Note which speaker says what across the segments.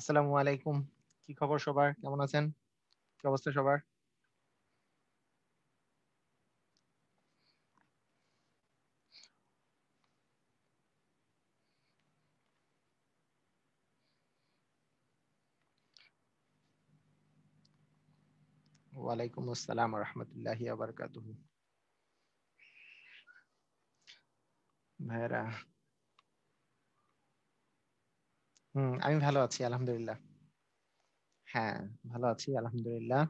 Speaker 1: আসসালামু আলাইকুম। কি খবর সবার? কেমন আছেন? কি অবস্থা সবার? ওয়ালাইকুম আসসালাম ওয়া রাহমাতুল্লাহি ওয়া বারাকাতুহু। ভাইরা, আমি ভালো আছি আলহামদুলিল্লাহ। হ্যাঁ, ভালো আছি আলহামদুলিল্লাহ।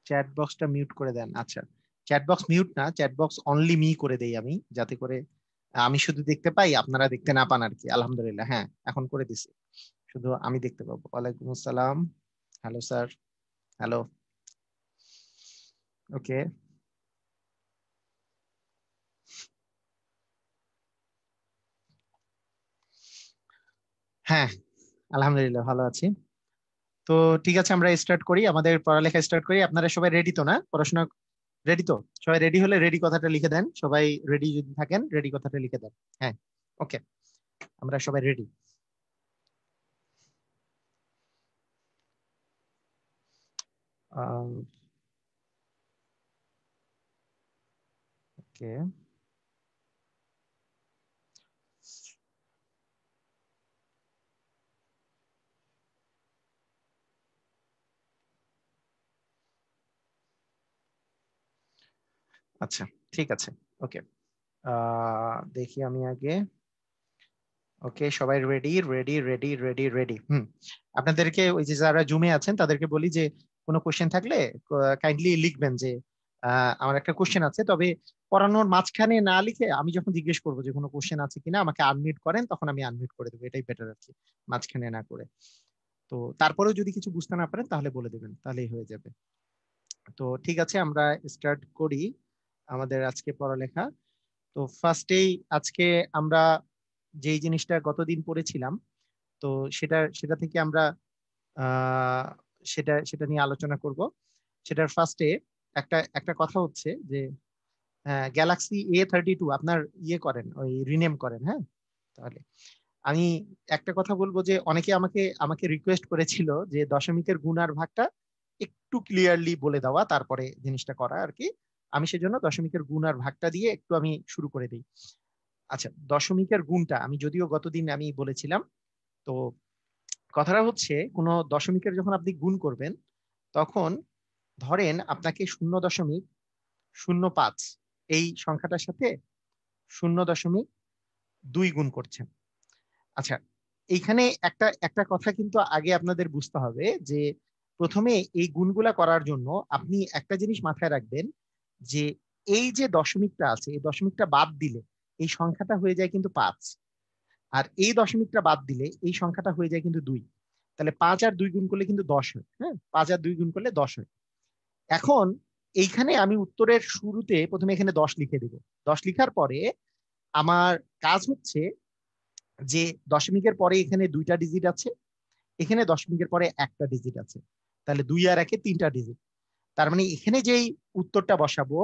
Speaker 1: চ্যাট বক্সটা মিউট করে দেন। আচ্ছা, চ্যাট বক্স মিউট না, চ্যাট বক্স অনলি মি করে দেই আমি, যাতে করে আমি শুধু দেখতে পাই, আপনারা দেখতে না পান আর কি। আলহামদুলিল্লাহ, হ্যাঁ, এখন করে দিছি। শুধু আমি দেখতে পাবো। ওয়ালাইকুম আসসালাম। Hello sir. হ্যালো। ওকে। হ্যাঁ, আলহামদুলিল্লাহ ভালো আছি। তো ঠিক আছে, আমরা স্টার্ট করি, আমাদের পড়ালেখা স্টার্ট করি। আপনারা সবাই রেডি তো না? পড়াশোনা রেডি তো? সবাই রেডি হলে রেডি কথাটা লিখে দেন। সবাই রেডি যদি থাকেন রেডি কথাটা লিখে দেন। হ্যাঁ, ওকে, আমরা সবাই রেডি। ওকে, আচ্ছা, ঠিক আছে। ওকে, দেখি আমি আগে। ওকে, সবাই ready ready ready ready ready. আপনাদেরকে ওই যে যারা জুমে আছেন তাদেরকে বলি যে কোনো কোশ্চেন থাকলে কাইন্ডলি লিখবেন যে আমার একটা কোশ্চেন আছে, তবে পড়ানোর মাঝখানে না লিখে আমি যখন জিজ্ঞেস করবো যে কোনো কোশ্চেন আছে কিনা আমাকে আনমিউট করেন, তখন আমি আনমিউট করে দেবো। এটাই বেটার আর কি, মাঝখানে না করে। তো তারপরেও যদি কিছু বুঝতে না পারেন তাহলে বলে দেবেন, তাহলেই হয়ে যাবে। তো ঠিক আছে, আমরা স্টার্ট করি আমাদের আজকে পড়ালেখা। তো ফার্স্টেই আজকে আমরা যেই জিনিসটা গতদিন পড়েছিলাম, তো সেটা সেটা থেকে আমরা আহ সেটা সেটা নিয়ে আলোচনা করব। সেটার ফার্স্টে একটা একটা কথা হচ্ছে যে গ্যালাক্সি A32 আপনার ইয়ে করেন, ওই রিনেম করেন। হ্যাঁ, তাহলে আমি একটা কথা বলবো যে অনেকে আমাকে আমাকে রিকোয়েস্ট করেছিল যে দশমিকের গুণ আর ভাগটা একটু ক্লিয়ারলি বলে দেওয়া, তারপরে জিনিসটা করা আর কি। আমি সেজন্য দশমিকের গুণ আর ভাগটা দিয়ে একটু আমি শুরু করে দিই। আচ্ছা, দশমিকের গুণটা আমি যদিও গতদিন আমি বলেছিলাম। তো কথাটা হচ্ছে, কোনো দশমিকের যখন আপনি গুণ করবেন, তখন ধরেন আপনাকে 0.05 এই সংখ্যাটার সাথে 0.2 গুণ করছেন। আচ্ছা, এইখানে একটা একটা কথা কিন্তু আগে আপনাদের বুঝতে হবে যে প্রথমে এই গুণগুলা করার জন্য আপনি একটা জিনিস মাথায় রাখবেন, যে এই যে দশমিকটা আছে এই দশমিকটা বাদ দিলে এই সংখ্যাটা হয়ে যায় কিন্তু 5। আর এই দশমিকটা বাদ দিলে এই সংখ্যাটা হয়ে যায় কিন্তু 2। তাহলে 5 আর 2 গুণ করলে কিন্তু 10 হয়। হ্যাঁ, 5 আর 2 গুণ করলে 10 হয়। এখন এইখানে আমি উত্তরের শুরুতে প্রথমে এখানে 10 লিখে দেব। 10 লিখার পরে আমার কাজ হচ্ছে যে দশমিকের পরে এখানে 2টা ডিজিট আছে, এখানে দশমিকের পরে একটা ডিজিট আছে, তাহলে 2 আর 1 3টা ডিজিট। তার মানে এখানে যেই উত্তরটা বসাবো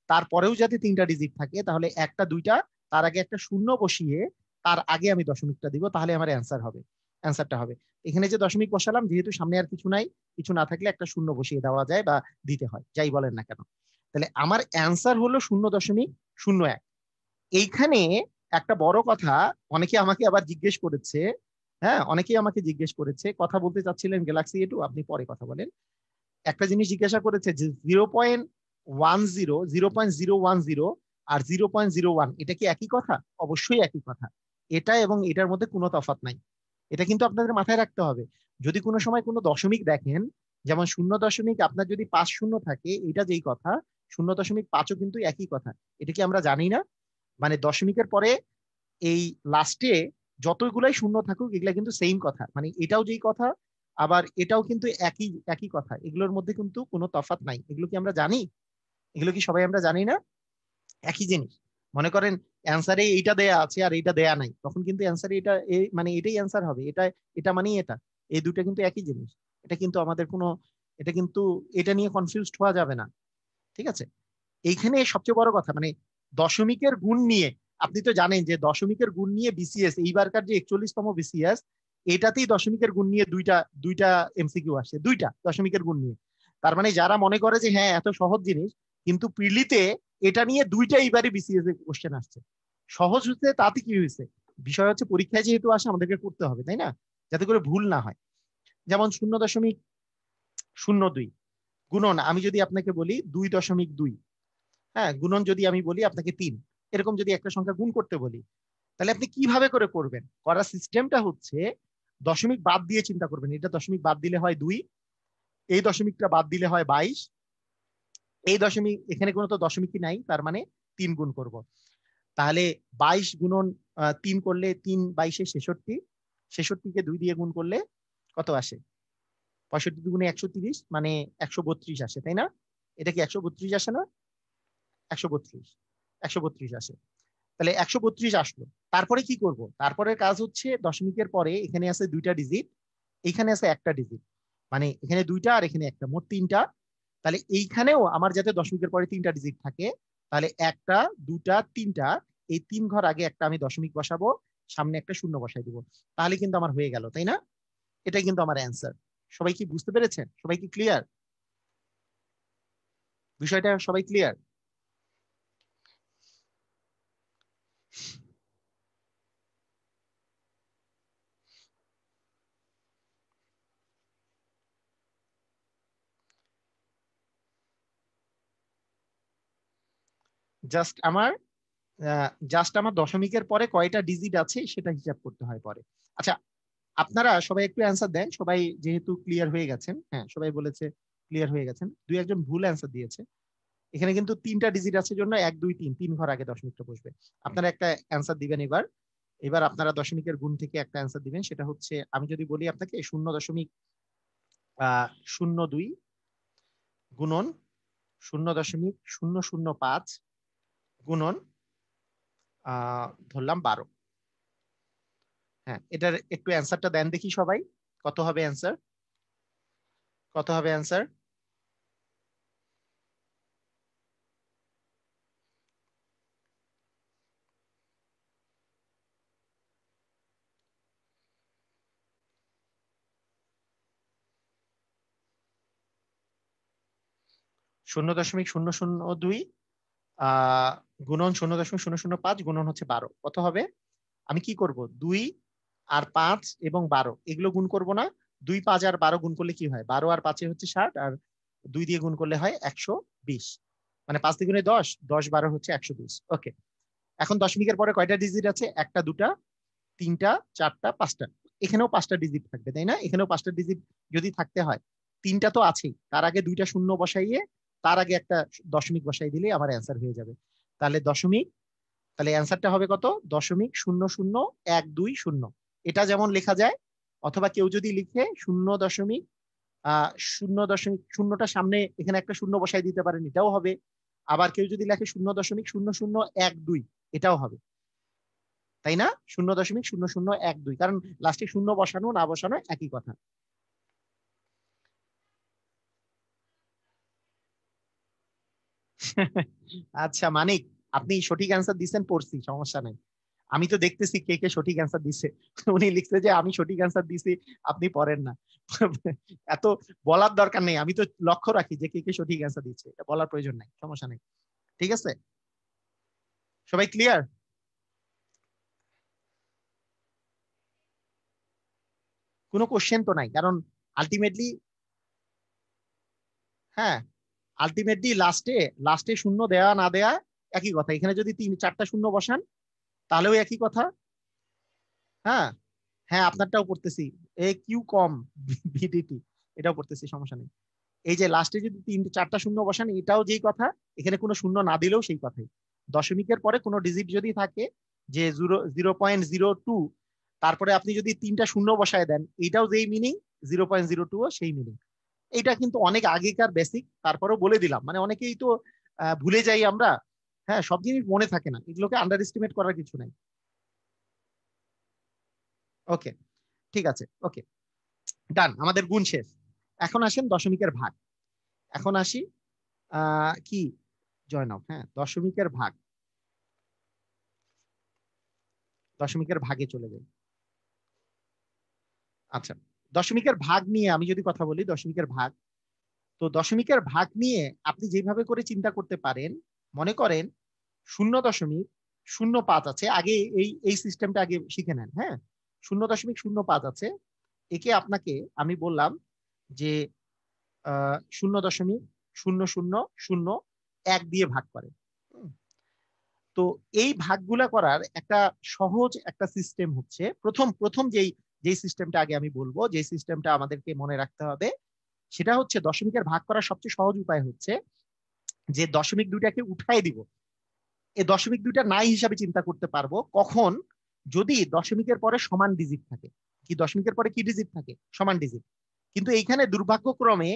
Speaker 1: তারপরেও যাতে 3টা ডিজিট থাকে, তাহলে একটা দুইটা, তার আগে একটা শূন্য বসিয়ে তার আগে আমি দশমিকটা দিব, তাহলে আমার অ্যান্সারটা হবে। এখানে যে দশমিক বসালাম, যেহেতু সামনে আর কিছু নাই, কিছু না থাকলে একটা শূন্য বসিয়ে দেওয়া যায় বা দিতে হয়, যাই বলেন না কেন। তাহলে আমার অ্যান্সার হলো 0.01। এইখানে একটা বড় কথা, অনেকে আমাকে আবার জিজ্ঞেস করেছে। হ্যাঁ, অনেকেই আমাকে জিজ্ঞেস করেছে, কথা বলতে চাচ্ছিলেন গ্যালাক্সি A2, আপনি পরে কথা বলেন। একটা জিনিস জিজ্ঞাসা করেছে যে 0.10 আর 0.01 এটা কি একই কথা? অবশ্যই একই কথা। এটা এবং এটার মধ্যে কোনো তফাৎ নাই। এটা কিন্তু আপনাদের মাথায় রাখতে হবে। যদি কোনো সময় কোনো দশমিক দেখেন, যেমন 0. আপনার যদি 5 শূন্য থাকে, এটা যেই কথা, 0.5ও কিন্তু একই কথা। এটা কি আমরা জানি না? মানে দশমিকের পরে এই লাস্টে যতগুলাই শূন্য থাকুক, এগুলা কিন্তু সেম কথা, মানে এটাও যেই কথা, আবার এটাও কিন্তু একই একই কথা। এগুলোর মধ্যে কিন্তু কোনো তফাৎ নাই। এগুলো কি আমরা জানি? এগুলো কি সবাই আমরা জানি না? একই জিনিস। মনে করেন অ্যান্সারে এইটা দেয়া আছে আর এইটা দেয়া নাই, তখন কিন্তু অ্যান্সারে এটা মানে এটাই অ্যান্সার হবে। এটা এটা মানেই এটা, এই দুটো কিন্তু একই জিনিস। এটা কিন্তু আমাদের কোনো, এটা কিন্তু, এটা নিয়ে কনফিউজড হওয়া যাবে না। ঠিক আছে? এইখানে সবচেয়ে বড় কথা, মানে দশমিকের গুণ নিয়ে, আপনি তো জানেন যে দশমিকের গুণ নিয়ে বিসিএস এইবারকার যে 41তম বিসিএস, এটাতেই দশমিকের গুণ নিয়ে দুইটা দুইটা এমসিকিউ আসছে, দুইটা দশমিকের গুণ নিয়ে। তার মানে যারা মনে করে যে হ্যাঁ এত সহজ জিনিস, কিন্তু প্রিলিতে এটা নিয়ে দুইটা এইবারে বিসিএস এর কোশ্চেন আসছে। সহজ হচ্ছে তাতে কি হয়েছে, বিষয় হচ্ছে পরীক্ষায় যেহেতু আসে আমাদেরকে করতে হবে, তাই না, যাতে করে ভুল না হয়। যেমন 0.02 গুণন আমি যদি আপনাকে বলি 2.2, হ্যাঁ গুণন যদি আমি বলি আপনাকে 3, এরকম যদি একটা সংখ্যা গুণ করতে বলি, তাহলে আপনি কিভাবে করে করবেন? করার সিস্টেমটা হচ্ছে দশমিক বাদ দিয়ে চিন্তা করবেন। এটা দশমিক বাদ দিলে হয় 2, এই দশমিকটা বাদ দিলে হয় 22, এই দশমিক এখানে কোনো তো দশমিকই নাই, তার মানে 3 গুণ করব। তাহলে 22 গুণন 3 করলে 3 22 66, 66কে 2 দিয়ে গুণ করলে কত আসে? 65 দুগুণে 130, মানে 132 আসে, তাই না? এটা কি 132 আসে না? 132, 132 আসে। তাহলে 132 আসলো। তারপরে কি করব? তারপরে কাজ হচ্ছে দশমিকের পরে এখানে আছে দুইটা ডিজিট, এখানে আছে একটা ডিজিট, মানে এখানে দুইটা আর এখানে একটা, মোট তিনটা। তাহলে এইখানেও আমার যাতে দশমিকের পরে তিনটা ডিজিট থাকে, তাহলে একটা, দুটা, তিনটা, এই 3 ঘর আগে একটা আমি দশমিক বসাবো, সামনে একটা শূন্য বসাই দিব, তাহলে কিন্তু আমার হয়ে গেল, তাই না? এটাই কিন্তু আমার অ্যান্সার। সবাই কি বুঝতে পেরেছেন? সবাই কি ক্লিয়ার? বিষয়টা সবাই ক্লিয়ার? জাস্ট আমার দশমিকের পরে কয়টা ডিজিট আছে সেটা হিসাব করতে হয় পরে। আচ্ছা, আপনারা সবাই একটু অ্যান্সার দেন। সবাই যেহেতু ক্লিয়ার হয়ে গেছেন, হ্যাঁ সবাই বলেছে ক্লিয়ার হয়ে গেছেন, দুই একজন ভুল অ্যান্সার দিয়েছে। এখানে কিন্তু তিনটা ডিজিট আছে জন্য 1 2 3, 3 ঘর আগে দশমিকটা বসবে। আপনারা একটা অ্যান্সার দিবেন এবার। এবার আপনারা দশমিকের গুণ থেকে একটা অ্যান্সার দিবেন, সেটা হচ্ছে আমি যদি বলি আপনাকে 0.02 গুণন 0.005 গুণন ধরলাম 12। হ্যাঁ, এটার একটু অ্যান্সারটা দেন দেখি সবাই, কত হবে অ্যান্সার? কত হবে অ্যান্সার? 0.002 গুণন 0.005 গুণন হচ্ছে 12, কত হবে? আমি কি করব, 2 আর 5 এবং 12 এগুলো গুণ করব না? 2 5 আর 12 গুণ করলে কি হয়? 12 আর 5 হচ্ছে 60, আর 2 দিয়ে গুণ করলে হয় 120, মানে 5 দ্বিগুণে 10, 10 12 হচ্ছে 120। ওকে, এখন দশমিকের পরে কয়টা ডিজিট আছে? একটা, দুটা, তিনটা, চারটা, পাঁচটা। এখানেও পাঁচটা ডিজিট থাকবে, তাই না? এখানেও পাঁচটা ডিজিট যদি থাকতে হয়, তিনটা তো আছেই, তার আগে দুইটা শূন্য বসাইয়ে তার আগে একটা দশমিক বসাই দিলে আমার অ্যান্সার হয়ে যাবে। তাহলে দশমিক, তাহলে অ্যান্সারটা হবে কত? 0.0012 এটা যেমন লেখা যায়, অথবা কেউ যদি লিখে 0.0.0টা সামনে এখানে একটা শূন্য বসাই দিতে পারেন, এটাও হবে। আবার কেউ যদি লেখে 0.0012, এটাও হবে, তাই না? 0.0012, কারণ লাস্টে শূন্য বসানো না বসানো একই কথা। আচ্ছা মানিক, আপনি সঠিক অ্যান্সার দিচ্ছেন, পড়ছি, সমস্যা নাই। আমি তো দেখতেছি কে কে সঠিক অ্যান্সার দিচ্ছে। উনি লিখছে যে আমি সঠিক অ্যান্সার দিছি, আপনি পড়েন না। এত বলার দরকার নেই, আমি তো লক্ষ্য রাখি যে কে কে সঠিক অ্যান্সার দিচ্ছে, এটা বলার প্রয়োজন নাই, সমস্যা নেই। ঠিক আছে, সবাই ক্লিয়ার? কোনো কোশ্চেন তো নাই, কারণ আলটিমেটলি, হ্যাঁ আলটিমেটলি লাস্টে লাস্টে শূন্য দেয়া না দেয়া একই কথা। এখানে যদি 3 4টা শূন্য বসান তাহলেও একই কথা। হ্যাঁ, হ্যাঁ আপনারটাও পড়তেছি, এ কিউ কম ভিডিটি, এটাও পড়তেছি, সমস্যা নেই। এই যে লাস্টে যদি 3 4টা শূন্য বসান, এটাও যেই কথা, এখানে কোনো শূন্য না দিলেও সেই কথাই। দশমিকের পরে কোনো ডিজিট যদি থাকে যে 0.02, তারপরে আপনি যদি 3টা শূন্য বসায় দেন, এটাও যেই মিনিং, 0.02 সেই মিনিং। এটা কিন্তু অনেক আগেকার বেসিক, তারপরেও বলে দিলাম, মানে অনেকেই তো ভুলে যাই আমরা। হ্যাঁ, সব জিনিস মনে থাকে না, এগুলোকে আন্ডার এস্টিমেট করার কিছু নাই। ওকে, ঠিক আছে, ওকে, ডান, আমাদের গুণ শেষ। এখন আসেন দশমিকের ভাগ। এখন আসি কি জয়নব, হ্যাঁ দশমিকের ভাগ, দশমিকের ভাগে চলে যাই। আচ্ছা, দশমিকের ভাগ নিয়ে আমি যদি কথা বলি, দশমিকের ভাগ, তো দশমিকের ভাগ নিয়ে আপনি যেভাবে করে চিন্তা করতে পারেন, মনে করেন 0.05 আছে, আগে এই সিস্টেমটা আগে শিখে নেন। হ্যাঁ, 0.05 আছে, একে আপনাকে আমি বললাম যে 0.0001 দিয়ে ভাগ করে। তো এই ভাগগুলা করার একটা সহজ একটা সিস্টেম হচ্ছে, প্রথম প্রথম যেই সিস্টেমটা আগে আমি বলবো, যে সিস্টেমটা আমাদেরকে মনে রাখতে হবে, সেটা হচ্ছে দশমিকের ভাগ করার সবচেয়ে সহজ উপায় হচ্ছে যে দশমিক দুইটাকে উঠাই দিব। এই দশমিক দুইটা নাই হিসাবে চিন্তা করতে পারবো কখন, যদি দশমিকের পরে সমান ডিজিট থাকে। কি দশমিকের পরে কি ডিজিট থাকে? সমান ডিজিট। কিন্তু এইখানে দুর্ভাগ্যক্রমে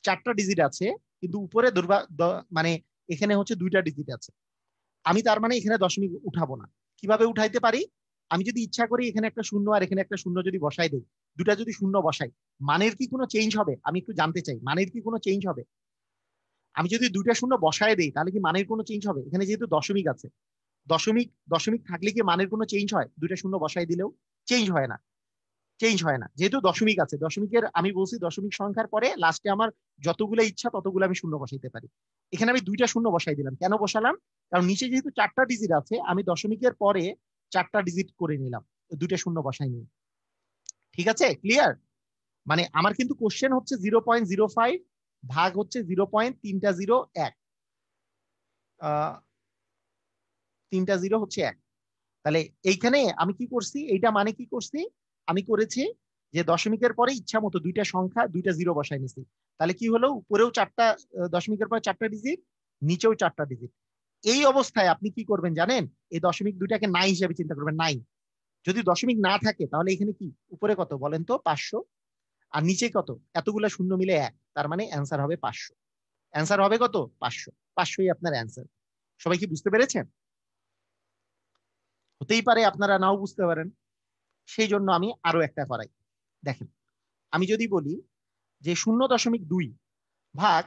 Speaker 1: 4টা ডিজিট আছে, কিন্তু উপরে মানে এখানে হচ্ছে 2টা ডিজিট আছে। আমি তার মানে এখানে দশমিক উঠাবো না। কিভাবে উঠাইতে পারি? আমি যদি ইচ্ছা করি এখানে একটা শূন্য আর এখানে একটা শূন্য যদি বসাই দিই, দুটা যদি শূন্য বসাই, মানের কি কোনো চেঞ্জ হবে? আমি একটু জানতে চাই, মানের কি কোনো চেঞ্জ হবে? আমি যদি 2টা শূন্য বসায় দেই তাহলে কি মানের কোনো চেঞ্জ হবে? এখানে যেহেতু দশমিক আছে, দশমিক দশমিক থাকলে কি মানের কোনো চেঞ্জ হয়? 2টা শূন্য বসাই দিলেও চেঞ্জ হয় না। চেঞ্জ হয় না, যেহেতু দশমিক আছে। দশমিকের আমি বলছি দশমিক সংখ্যার পরে লাস্টে আমার যতগুলো ইচ্ছা ততগুলো আমি শূন্য বসাইতে পারি। এখানে আমি 2টা শূন্য বসাই দিলাম। কেন বসালাম? কারণ নিচে যেহেতু 4টা ডিজিট আছে, আমি দশমিকের পরে 4টা ডিজিট করে নিলাম, 2টা শূন্য বসাই নিয়ে। ঠিক আছে, ক্লিয়ার? মানে আমার কিন্তু কোশ্চেন হচ্ছে 0.05 ভাগ হচ্ছে 0.301, 3টা জিরো হচ্ছে 1। তাহলে এইখানে আমি কি করছি, এইটা মানে কি করছি, আমি করেছি যে দশমিকের পরে ইচ্ছা মতো 2টা সংখ্যা 2টা জিরো বসাই নিছি। তাহলে কি হলো, উপরেও 4টা, দশমিকের পরে 4টা ডিজিট, নিচেও 4টা ডিজিট। এই অবস্থায় আপনি কি করবেন জানেন? এই দশমিক দুইটাকে নাই হিসেবে চিন্তা করবেন, নাই। যদি দশমিক না থাকে তাহলে এখানে কি উপরে কত বলেন তো? 500। আর নিচে কত? এতগুলা শূন্য মিলে 1, তার মানে অ্যান্সার হবে 500। অ্যান্সার হবে কত? 500। 500ই আপনার অ্যান্সার। সবাই কি বুঝতে পেরেছেন? হতেই পারে আপনারা নাও বুঝতে পারেন, সেই জন্য আমি আরো একটা করাই। দেখেন, আমি যদি বলি যে 0.2 ভাগ,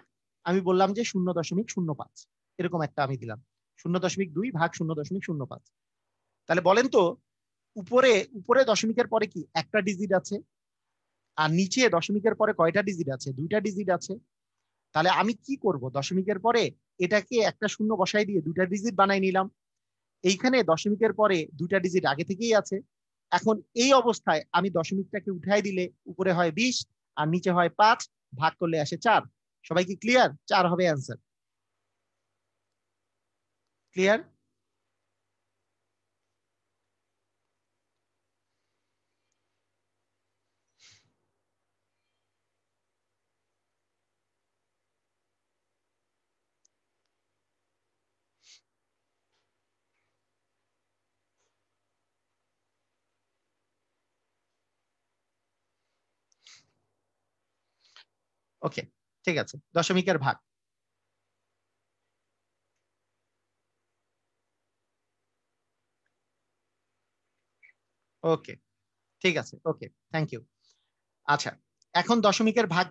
Speaker 1: আমি বললাম যে 0.05, এরকম একটা আমি দিলাম 0.2 ভাগ 0.05। তাহলে বলেন তো, উপরে উপরে দশমিকের পরে কি একটা ডিজিট আছে, আর নিচে দশমিকের পরে কয়টা ডিজিট আছে? 2টা ডিজিট আছে। তাহলে আমি কি করব, দশমিকের পরে এটাকে একটা শূন্য বসাই দিয়ে 2টা ডিজিট বানাই নিলাম। এইখানে দশমিকের পরে 2টা ডিজিট আগে থেকেই আছে। এখন এই অবস্থায় আমি দশমিকটাকে উঠাই দিলে উপরে হয় 20 আর নিচে হয় 5, ভাগ করলে আসে 4। সবাই কি ক্লিয়ার? 4 হবে অ্যান্সার। ক্লিয়ার? ওকে, ঠিক আছে, দশমিকের ভাগ। ওকে, ঠিক আছে, ওকে, থ্যাংক ইউ। আচ্ছা, এখন দশমিকের ভাগ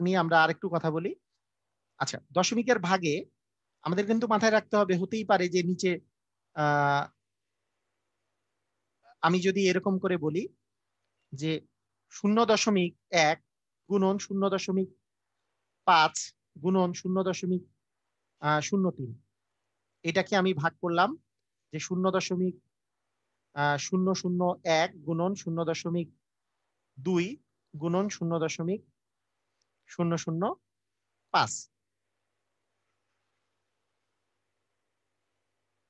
Speaker 1: নিয়ে আমরা আরেকটু কথা বলি। আচ্ছা, দশমিকের ভাগে আমাদের কিন্তু মাথায় রাখতে হবে, হতেই পারে যে নিচে আহ আমি যদি এরকম করে বলি যে 0.1 গুণন 0.5 গুণন 0.03, এটাকে আমি ভাগ করলাম যে 0.001 গুণন 0.2 গুণন 0.005।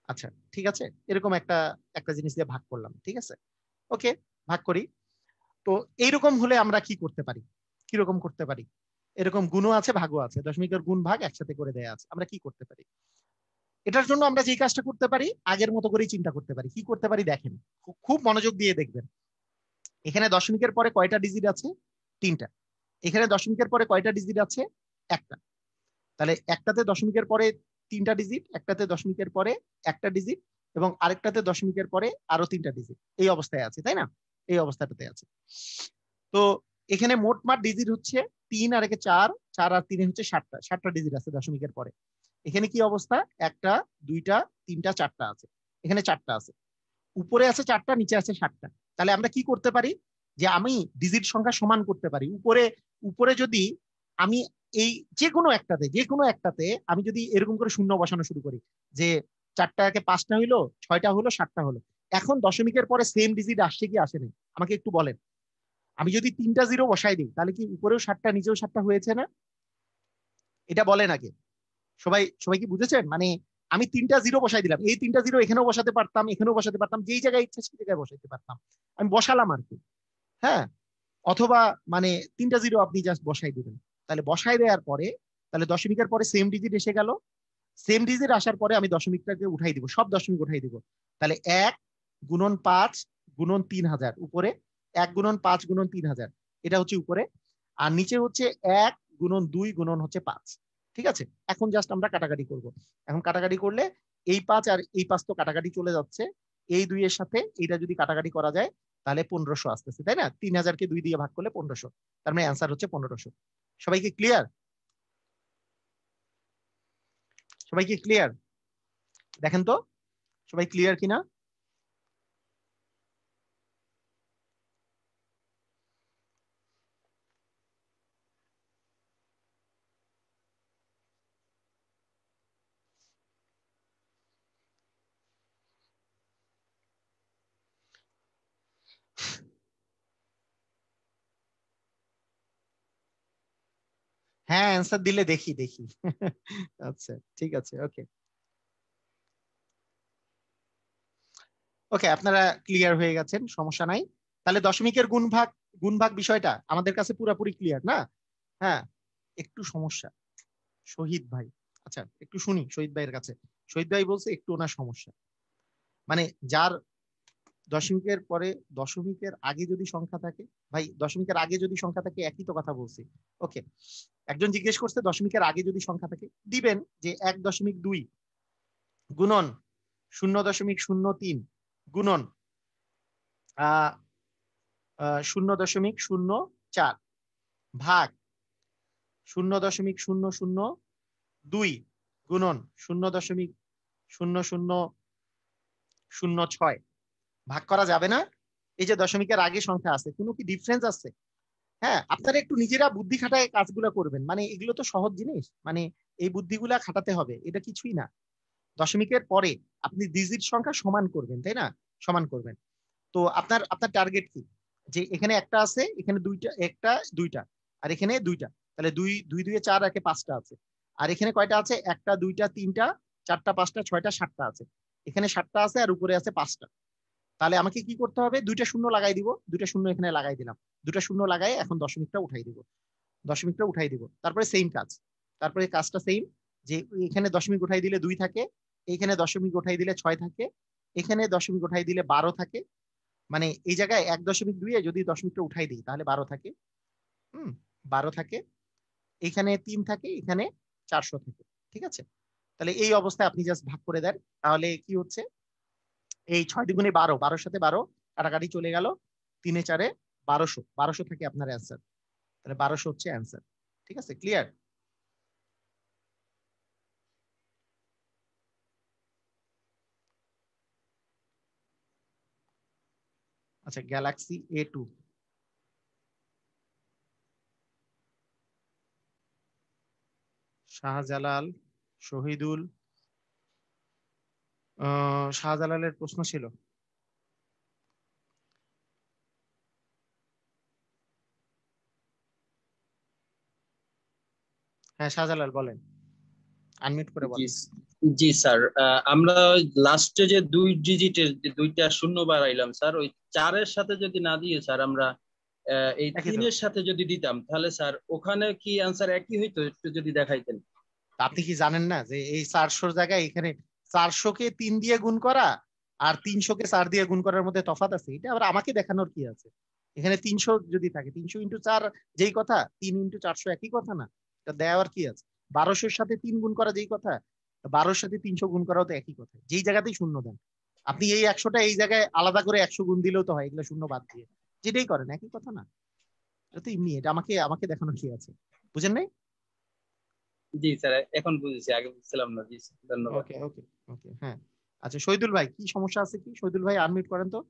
Speaker 1: আচ্ছা, ঠিক আছে, এরকম একটা একটা জিনিস দিয়ে ভাগ করলাম। ঠিক আছে, ওকে, ভাগ করি। তো এইরকম হলে আমরা কি করতে পারি? কিরকম করতে পারি? এরকম গুণও আছে ভাগও আছে, দশমিকের গুণ ভাগ একসাথে করে দেয়া আছে, আমরা কি করতে পারি? এটার জন্য আমরা যে কাজটা করতে পারি, আগের মতো করেই চিন্তা করতে পারি। কি করতে পারি দেখেন, খুব মনোযোগ দিয়ে দেখবেন। এখানে দশমিকের পরে কয়টা ডিজিট আছে? 3টা। এখানে দশমিকের পরে কয়টা ডিজিট আছে? একটা। তাহলে একটাতে দশমিকের পরে 3টা ডিজিট, একটাতে দশমিকের পরে একটা ডিজিট, এবং আরেকটাতে দশমিকের পরে আরো 3টা ডিজিট। এই অবস্থায় আছে, তাই না? এই অবস্থাটাতে আছে। তো এখানে মোটমাট ডিজিট হচ্ছে 3 আর 1 4, 4 আর 3 হচ্ছে 7টা। 7টা ডিজিট আছে দশমিকের পরে। এখানে কি অবস্থা? একটা, দুইটা, তিনটা, 4টা আছে। এখানে 4টা আছে। উপরে আছে 4টা, নিচে আছে 7টা। তাহলে আমরা কি করতে পারি? যে আমি ডিজিট সংখ্যা সমান করতে পারি। উপরে উপরে যদি আমি এই যে কোনো একটাতে আমি যদি এরকম করে শূন্য বসানো শুরু করি, যে 4টাকে 5টা হইলো, 6টা হলো, 7টা হলো, এখন দশমিকের পরে সেম ডিজিট আসছে কি আসেনি আমাকে একটু বলেন। আমি যদি 3টা 0 বসাই দিই তাহলে কি উপরেও 7টা নিচেও 7টা হয়েছে না? এটা বলেন আগে। সবাই সবাই কি বুঝেছেন? মানে আমি 3টা 0 বসাই দিলাম, এই 3টা 0 এখানেও বসাতে পারতাম, এখানেও বসাতে পারতাম, যেই জায়গায় ইচ্ছা সেই জায়গায় বসাইতে পারতাম, আমি বসালাম আর কি। হ্যাঁ, অথবা মানে 3টা 0 আপনি জাস্ট বসাই দিবেন। তাহলে বসাই দেওয়ার পরে তাহলে দশমিকের পরে সেম ডিজিট এসে গেল। সেম ডিজিট আসার পরে আমি দশমিকটাকে উঠাই দিব, সব দশমিক উঠাই দিব। তাহলে 1 গুণন 5 গুণন 3000 উপরে, 1 গুণন 5 গুণন 3000 এটা হচ্ছে উপরে, আর নিচে হচ্ছে 1 গুণন 2 গুণন হচ্ছে 5। ঠিক আছে, এখন জাস্ট আমরা কাটাকাটি করব। এখন কাটাকাটি করলে এই 5 আর এই 5 তো কাটাকাটি চলে যাচ্ছে, এই 2 এর সাথে এইটা যদি কাটাকাটি করা যায় তাহলে 1500 আসতেছে, তাই না? 3000কে 2 দিয়ে ভাগ করলে 1500, তার মানে অ্যান্সার হচ্ছে 1500। সবাইকে ক্লিয়ার? সবাইকে ক্লিয়ার? দেখেন তো সবাই ক্লিয়ার কিনা। হ্যাঁ, অ্যান্সার দিলে দেখি দেখি। আচ্ছা ঠিক আছে, ওকে ওকে, আপনারা ক্লিয়ার হয়ে গেছেন, সমস্যা নাই। তাহলে দশমিকের গুণভাগ বিষয়টা আমাদের কাছে পুরোপুরি ক্লিয়ার না? হ্যাঁ, একটু সমস্যা শহীদ ভাই। আচ্ছা একটু শুনি শহীদ ভাইয়ের কাছে। শহীদ ভাই বলছে একটু ওনার সমস্যা, মানে যার দশমিকের পরে দশমিকের আগে যদি সংখ্যা থাকে, ভাই দশমিকের আগে যদি সংখ্যা থাকে একই তো কথা বলছি। ওকে, একজন জিজ্ঞেস করছে দশমিকের আগে যদি সংখ্যা থাকে দিবেন যে 1.2 গুণন 0.03 গুণন 0.04 ভাগ 0.002 গুণন 0.0006 ভাগ করা যাবে না? এই যে দশমিকের আগে সংখ্যা আছে, কোনো কি ডিফারেন্স আছে? হ্যাঁ, আপনারা একটু নিজেরা বুদ্ধি খাটায় কাজগুলো করবেন, মানে এগুলো তো সহজ জিনিস, মানে এই বুদ্ধিগুলা খাটাতে হবে, এটা কিছুই না। দশমিকের পরে আপনি ডিজিট সংখ্যা সমান করবেন, তাই না? সমান করবেন। তো আপনার আপনার টার্গেট কি? যে এখানে একটা আছে, এখানে দুইটা, একটা দুইটা, আর এখানে দুইটা, তাহলে দুই দুই দুই 4, একে 5টা আছে। আর এখানে কয়টা আছে? একটা দুইটা তিনটা চারটা পাঁচটা ছয়টা 7টা আছে। এখানে 7টা আছে আর উপরে আছে 5টা। তাহলে আমাকে কি করতে হবে? দুইটা শূন্য লাগাই দিব, দুইটা শূন্য এখানে লাগাই দিলাম, দুইটা শূন্য লাগাই এখন দশমিকটা উঠাই দিব, দশমিকটা উঠাই দিব, তারপরে সেম কাজ, তারপরে কাজটা সেম, যে এখানে দশমিক উঠাই দিলে 2 থাকে, এখানে দশমিক উঠাই দিলে 6 থাকে, এখানে দশমিক উঠাই দিলে 12 থাকে, মানে এই জায়গায় 1.2 যদি দশমিকটা উঠাই দিই তাহলে 12 থাকে। হুম, 12 থাকে, এখানে 3 থাকে, এখানে 400 থাকে। ঠিক আছে, তাহলে এই অবস্থায় আপনি জাস্ট ভাগ করে দেন, তাহলে কি হচ্ছে? এই 6 × 12, 12-র সাথে 12 কাটাকাটি চলে গেল, 3-এ 4-এ 1200, 1200 থাকে আপনার অ্যান্সার। তাহলে 1200 হচ্ছে অ্যান্সার। ঠিক আছে, ক্লিয়ার? আচ্ছা, গ্যালাক্সি A2, শাহজালাল, শহীদুল, শাহজালালের প্রশ্ন ছিল। হ্যাঁ শাহজালাল বলেন, আনমিউট করে
Speaker 2: জি,
Speaker 1: বলেন।
Speaker 2: জি স্যার। আমরা লাস্টে যে 2 ডিজিটের যে 2টা শূন্য বাড়াইলাম স্যার, ওই 4-এর সাথে যদি না দিয়ে স্যার আমরা এই
Speaker 1: একই তো।
Speaker 2: 3-এর সাথে যদি দিতাম, তাহলে স্যার ওখানে কি আনসার একই হইতো? একটু যদি দেখাইতেন।
Speaker 1: আপনি কি জানেন না যে এই 400-র জায়গায় এখানে 400-কে 3 দিয়ে গুণ করা আর 300-কে 4 দিয়ে গুণ করার মধ্যে তফাৎ আছে? এটা আবার আমাকে দেখানোর কি আছে? এখানে 300 যদি থাকে, 300 × 4 যেই কথা, 3 × 400 একই কথা না? এটা দেওয়ার কি আছে? 1200-র সাথে 3 গুণ করা যেই কথা, 12-র সাথে 300 গুণ করাও তো একই কথা, যেই জায়গাতেই শূন্য দেন। আপনি এই 100টা এই জায়গায় আলাদা করে 100 গুণ দিলেও তো হয়, এগুলো শূন্য বাদ দিয়ে, যেটাই করেন একই কথা না? এটা তো এমনি, এটা আমাকে আমাকে দেখানোর কি আছে? বুঝেন নাই?
Speaker 2: জি স্যার, এখন বুঝেছি, আগে বুঝছিলাম না। জি স্যার, ধন্যবাদ।
Speaker 1: ওকে ওকে ওকে, হ্যাঁ। আচ্ছা শহীদুল ভাই, কি সমস্যা আছে? কি শহীদুল ভাই, আনমিউট করেন তো।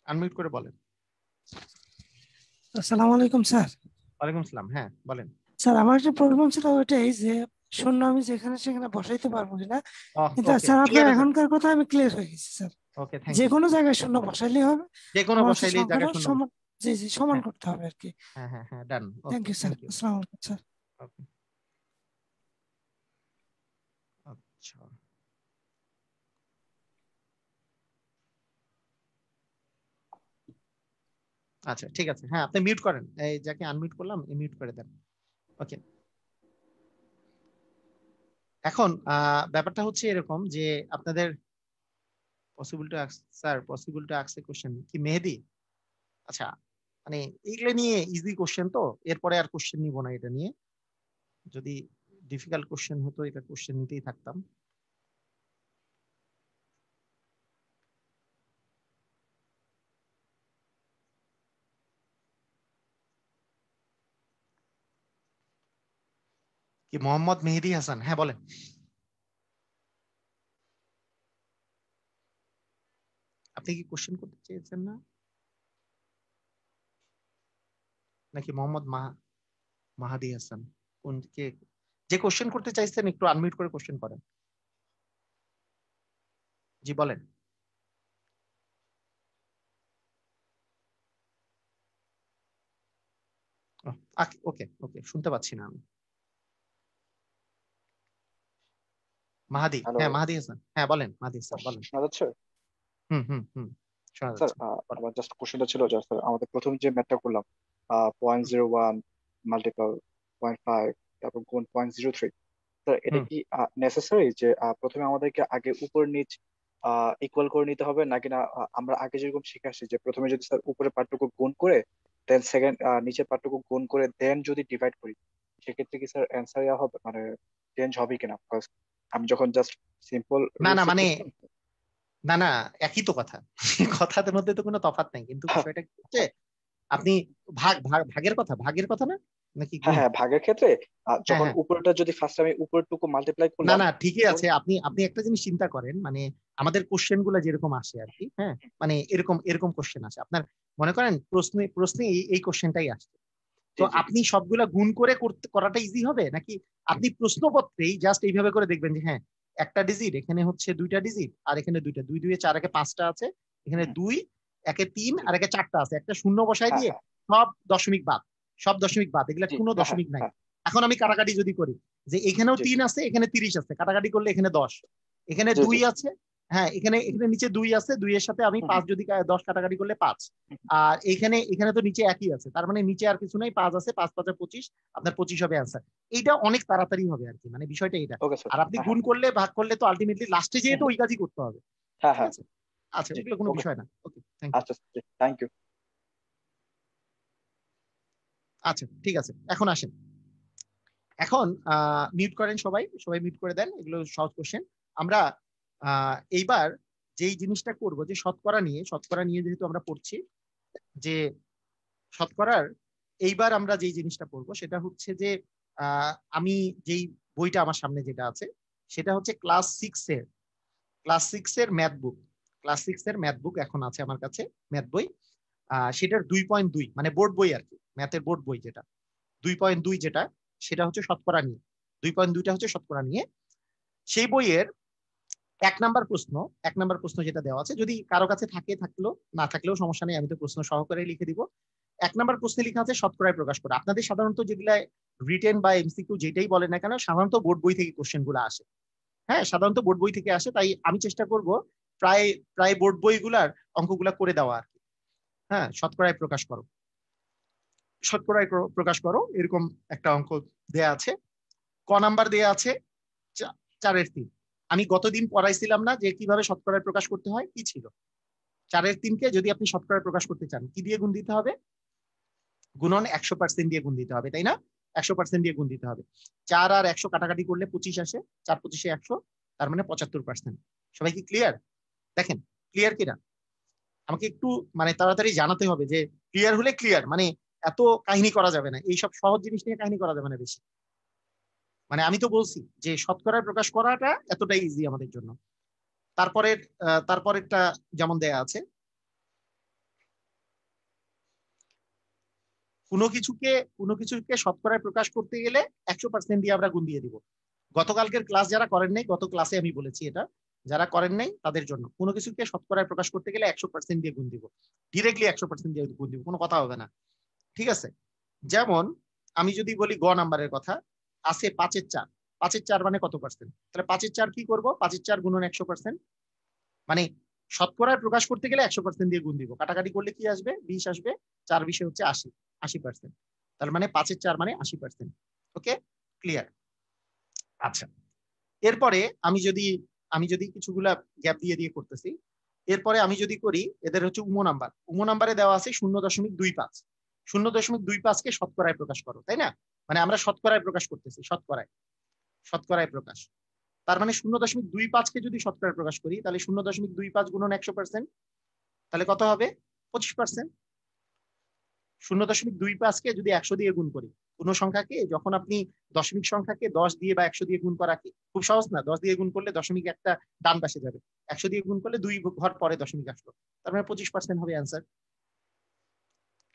Speaker 1: আনমিউট করে বলেন।
Speaker 3: আসসালামু আলাইকুম স্যার।
Speaker 1: ওয়ালাইকুম আসসালাম, হ্যাঁ বলেন।
Speaker 3: স্যার আমার একটা প্রবলেম ছিল ওইটাই যে শূন্য আমি যেখানে সেখানে বসাইতে পারবো কিনা, কিন্তু
Speaker 1: ওকে,
Speaker 3: স্যার আপনার
Speaker 1: ক্লিয়ার আছে।
Speaker 3: এখনকার কথা আমি ক্লিয়ার হয়ে গেছি স্যার।
Speaker 1: ওকে, থ্যাংক
Speaker 3: যে
Speaker 1: ইউ।
Speaker 3: কোনো জায়গায় শূন্য বসাইলেই হবে,
Speaker 1: যে কোনো
Speaker 3: আমার হচ্ছে
Speaker 1: বসাইলেই জায়গা
Speaker 3: সংখ্যাটা
Speaker 1: শূন্য
Speaker 3: সমান, জি জি সমান
Speaker 1: হ্যাঁ
Speaker 3: করতে হবে আর কি।
Speaker 1: হ্যাঁ হ্যাঁ হ্যাঁ, done.
Speaker 3: Thank
Speaker 1: okay,
Speaker 3: you sir.
Speaker 1: Thank you.
Speaker 3: আসসালামু আলাইকুম স্যার।
Speaker 1: ওকে, আচ্ছা আচ্ছা, ঠিক আছে, হ্যাঁ আপনি মিউট করেন, এই যাকে আনমিউট করলাম মিউট করে দেন। ওকে, এখন ব্যাপারটা হচ্ছে এরকম যে আপনাদের possible to sir, possible to ask a question কি মেহেদি? আচ্ছা, মানে এইগুলো নিয়ে ইজি কোশ্চেন তো, এরপরে আর কোশ্চেন নিব না এটা নিয়ে। যদি ডিফিকাল্ট কোশ্চেন হতো এটা কোশ্চেন নিতেই থাকতাম। কি মোহাম্মদ মেহেদি হাসান, হ্যাঁ বলেন। আপনি কি কোশ্চেন করতে চেয়েছেন না, নাকি মোহাম্মদ মাহাদি হাসান? কোন কে, যে কোশ্চেন করতে চাইছেন একটু আনমিউট করে কোশ্চেন করেন। জি বলেন। ওকে ওকে, শুনতে পাচ্ছি না আমি। মাহাদি,
Speaker 4: হ্যালো
Speaker 1: হ্যাঁ মাহাদি হাসান, হ্যাঁ বলেন মাহাদি হাসান বলেন।
Speaker 4: শোনা যাচ্ছে?
Speaker 1: হুম হুম হুম, শোনা
Speaker 4: স্যার
Speaker 1: যাচ্ছে, বলেন।
Speaker 4: আমার জাস্ট কোশ্চেনটা ছিল যে স্যার আমাদের প্রথম যে ম্যাথটা করলাম 0.01 মাল্টিপল 0.5 তারপর গুণ 0.03, স্যার এটা
Speaker 1: হুম,
Speaker 4: কি নেসেসারি যে প্রথমে আমাদেরকে আগে উপর নিচ ইকুয়াল করে নিতে হবে, নাকি না আমরা আগে যেরকম শিখে আসছি যে প্রথমে যদি স্যার উপরের পার্টটুকু গুণ করে দেন সেকেন্ড নিচের পার্টটুকু গুণ করে দেন যদি ডিভাইড করি, সেক্ষেত্রে কি স্যার অ্যান্সার হবে মানে চেঞ্জ হবে কিনা? বিকজ আমি যখন জাস্ট সিম্পল
Speaker 1: না না
Speaker 4: রুটসে
Speaker 1: মানে,
Speaker 4: করতাম।
Speaker 1: না না, একই তো কথা। কথার মধ্যে তো কোনো তফাৎ নাই, কিন্তু বিষয়টা কি হচ্ছে, আপনি ভাগের কথা না, নাকি
Speaker 4: হ্যাঁ
Speaker 1: গুণ?
Speaker 4: হ্যাঁ, ভাগের ক্ষেত্রে
Speaker 1: হ্যাঁ
Speaker 4: যখন
Speaker 1: হ্যাঁ,
Speaker 4: উপরটা যদি ফার্স্ট আমি উপরটুকু মাল্টিপ্লাই
Speaker 1: না
Speaker 4: করলাম।
Speaker 1: না ঠিকই
Speaker 4: ওর
Speaker 1: আছে। আপনি আপনি একটা জিনিস চিন্তা করেন, মানে আমাদের কোশ্চেন গুলো যেরকম আসে আর কি, হ্যাঁ মানে এরকম এরকম কোশ্চেন আসে আপনার, মনে করেন প্রশ্নে প্রশ্নে এই কোশ্চেনটাই আসছে, তো
Speaker 4: জি জি।
Speaker 1: আপনি সবগুলা গুণ করে করতে করাটা ইজি হবে, নাকি আপনি প্রশ্নপত্রেই জাস্ট এইভাবে করে দেখবেন যে হ্যাঁ একটা ডিজিট, এখানে হচ্ছে দুইটা ডিজিট, আর এখানে দুইটা, দুই দুইয়ে চার, একে পাঁচটা আছে, এখানে
Speaker 4: হুম,
Speaker 1: দুই, একে তিন,
Speaker 4: জি।
Speaker 1: আর একে চারটা আছে, একটা শূন্য বসায়
Speaker 4: হ্যাঁ
Speaker 1: দিয়ে
Speaker 4: হ্যাঁ।
Speaker 1: সব দশমিক বাদ, সব দশমিক বাদ, এগুলা
Speaker 4: জি
Speaker 1: কোনো
Speaker 4: হ্যাঁ হ্যাঁ
Speaker 1: দশমিক নাই।
Speaker 4: হ্যাঁ।
Speaker 1: এখন আমি
Speaker 4: হ্যাঁ,
Speaker 1: কাটাকাটি যদি করি, যে এখানেও
Speaker 4: জি
Speaker 1: 3 আছে, এখানে 30 আছে, কাটাকাটি করলে এখানে 10, এখানে
Speaker 4: জি। জি
Speaker 1: 2 আছে, হ্যাঁ এখানে এখানে নিচে 2 আছে, 2 এর সাথে আমি
Speaker 4: হুম,
Speaker 1: 5
Speaker 4: হুম,
Speaker 1: যদি 10 কাটাকাটি করলে 5,
Speaker 4: হুম,
Speaker 1: আর এখানে এখানে তো নিচে একই আছে, তার মানে নিচে আর কিছু নাই, 5 আছে, 5 5 25, আপনার 25 হবে অ্যান্সার। এইটা অনেক তাড়াতাড়ি হবে আর কি, মানে বিষয়টা এটা।
Speaker 4: Okay sir.
Speaker 1: আর আপনি
Speaker 4: হ্যাঁ হ্যাঁ।
Speaker 1: গুণ করলে ভাগ করলে তো আলটিমেটলি লাস্টে যেয়ে
Speaker 4: হুম,
Speaker 1: তো
Speaker 4: হুম,
Speaker 1: ওই কাজই করতে হবে,
Speaker 4: হ্যাঁ
Speaker 1: ঠিক
Speaker 4: হ্যাঁ।
Speaker 1: আছে? আচ্ছা,
Speaker 4: জি।
Speaker 1: ওগুলো কোনো
Speaker 4: ওকে
Speaker 1: বিষয়
Speaker 4: স্যার।
Speaker 1: না। ওকে, থ্যাংক ইউ।
Speaker 4: আচ্ছা থ্যাংক ইউ।
Speaker 1: আচ্ছা ঠিক আছে, এখন আসেন। এখন মিউট করেন সবাই, সবাই মিউট করে দেন, এগুলো সহজ কোশ্চেন। আমরা এইবার যেই জিনিসটা করব, যে শতকরা নিয়ে যেহেতু আমরা পড়ছি, যে শতকরার এইবার আমরা যেই জিনিসটা পড়বো সেটা হচ্ছে যে আমি যেই বইটা আমার সামনে যেটা আছে, সেটা হচ্ছে ক্লাস সিক্স এর ম্যাথ বুক। ক্লাস 6 এর ম্যাথ বুক এখন আছে আমার কাছে, ম্যাথ বই। সেটার 2.2 মানে বোর্ড বই আর কি, ম্যাথের বোর্ড বই যেটা 2.2, যেটা সেটা হচ্ছে শতকরা নিয়ে, 2.2টা হচ্ছে শতকরা নিয়ে। সেই বইয়ের 1 নাম্বার প্রশ্ন, 1 নাম্বার প্রশ্ন যেটা দেওয়া আছে, যদি কারো কাছে থাকে থাকলো, না থাকলেও সমস্যা নেই, আমি তো প্রশ্ন সহকারে লিখে দিব। 1 নাম্বার প্রশ্নে লেখা আছে শতকরায় প্রকাশ করা। আপনাদের সাধারণত যেগুলা রিটেন বা এমসিকিউ যেটাই বলে না কেন, সাধারণত বোর্ড বই থেকে কোশ্চেন গুলো আসে, হ্যাঁ সাধারণত বোর্ড বই থেকে আসে, তাই আমি চেষ্টা করব প্রায় প্রায় বোর্ড বইগুলার অঙ্কগুলা করে দেওয়া আর কি। হ্যাঁ, শতকরায় প্রকাশ করো, শতকরায় প্রকাশ করো, এরকম একটা অঙ্ক দেয়া আছে। ক নাম্বার দেয়া আছে 4/3। আমি গতদিন পড়াইছিলাম না যে কিভাবে শতকরায় প্রকাশ করতে হয়, কি ছিল? 4/3কে যদি আপনি শতকরায় প্রকাশ করতে চান, কি দিয়ে গুণ দিতে হবে? গুণন 100% দিয়ে গুণ দিতে হবে, তাই না? 100% দিয়ে গুণ দিতে হবে। 4 আর 100 কাটাকাটি করলে 25 আসে, 4 25 100, তার মানে 75%। সবাই কি ক্লিয়ার? দেখেন, ক্লিয়ার কিনা আমাকে একটু মানে তাড়াতাড়ি জানাতে হবে, যে ক্লিয়ার হলে ক্লিয়ার, মানে এত কাহিনী করা যাবে না, এইসব সহজ জিনিস নিয়ে কাহিনী করা যাবে না বেশি। মানে আমি তো বলছি যে শতকরায় প্রকাশ করাটা এতটাই ইজি আমাদের জন্য। তারপরেরটা যেমন দেয়া আছে, কোনো কিছুকে শতকরায় প্রকাশ করতে গেলে 100% দিয়ে আমরা গুণ দিয়ে দিব। গতকালকের ক্লাস যারা করেন নাই, গত ক্লাসে আমি বলেছি এটা, যারা করেন নাই তাদের জন্য কোনো কিছুকে শতকরায় প্রকাশ করতে গেলে 100% দিয়ে গুণ দিব, ডিরেক্টলি 100% দিয়ে গুণ দিব, কোনো কথা হবে না। ঠিক আছে, যেমন আমি যদি বলি গ নাম্বারের কথা, আছে 5/4, 5/4 মানে কত পার্সেন্ট? তাহলে 5/4 কি করব, 5/4 গুণন 100%, মানে শতকরায় প্রকাশ করতে গেলে 100% দিয়ে গুণ দিব। কাটাকাটি করলে কি আসবে, 20 আসবে, 4 20 হচ্ছে 80, 80%। তার মানে 5/4 মানে 80%। ওকে, ক্লিয়ার? আচ্ছা, এরপরে আমি যদি কিছুগুলা গ্যাপ দিয়ে দিয়ে করতেছি, এরপরে আমি যদি করি, এদের হচ্ছে উমো নাম্বারে দেওয়া আছে 0.25, 0.25 কে শতকরায় প্রকাশ করো, তাই না? মানে আমরা শতকরায় প্রকাশ করতেছি, শতকরায় প্রকাশ। তার মানে 0.25 কে যদি শতকরায় প্রকাশ করি, তাহলে 0.25 গুণন 100%, তাহলে কত হবে? 25%। 0.25 কে যদি 100 দিয়ে গুণ করি, কোন সংখ্যাকে যখন আপনি দশমিক সংখ্যাকে 10 দিয়ে বা 100 দিয়ে গুণ করা কি খুব সহজ না? 10 দিয়ে গুণ করলে দশমিক একটা ডান পাশে যাবে, 100 দিয়ে গুণ করলে 2 ঘর পরে দশমিক আসলো, তার মানে 25% হবে অ্যান্সার।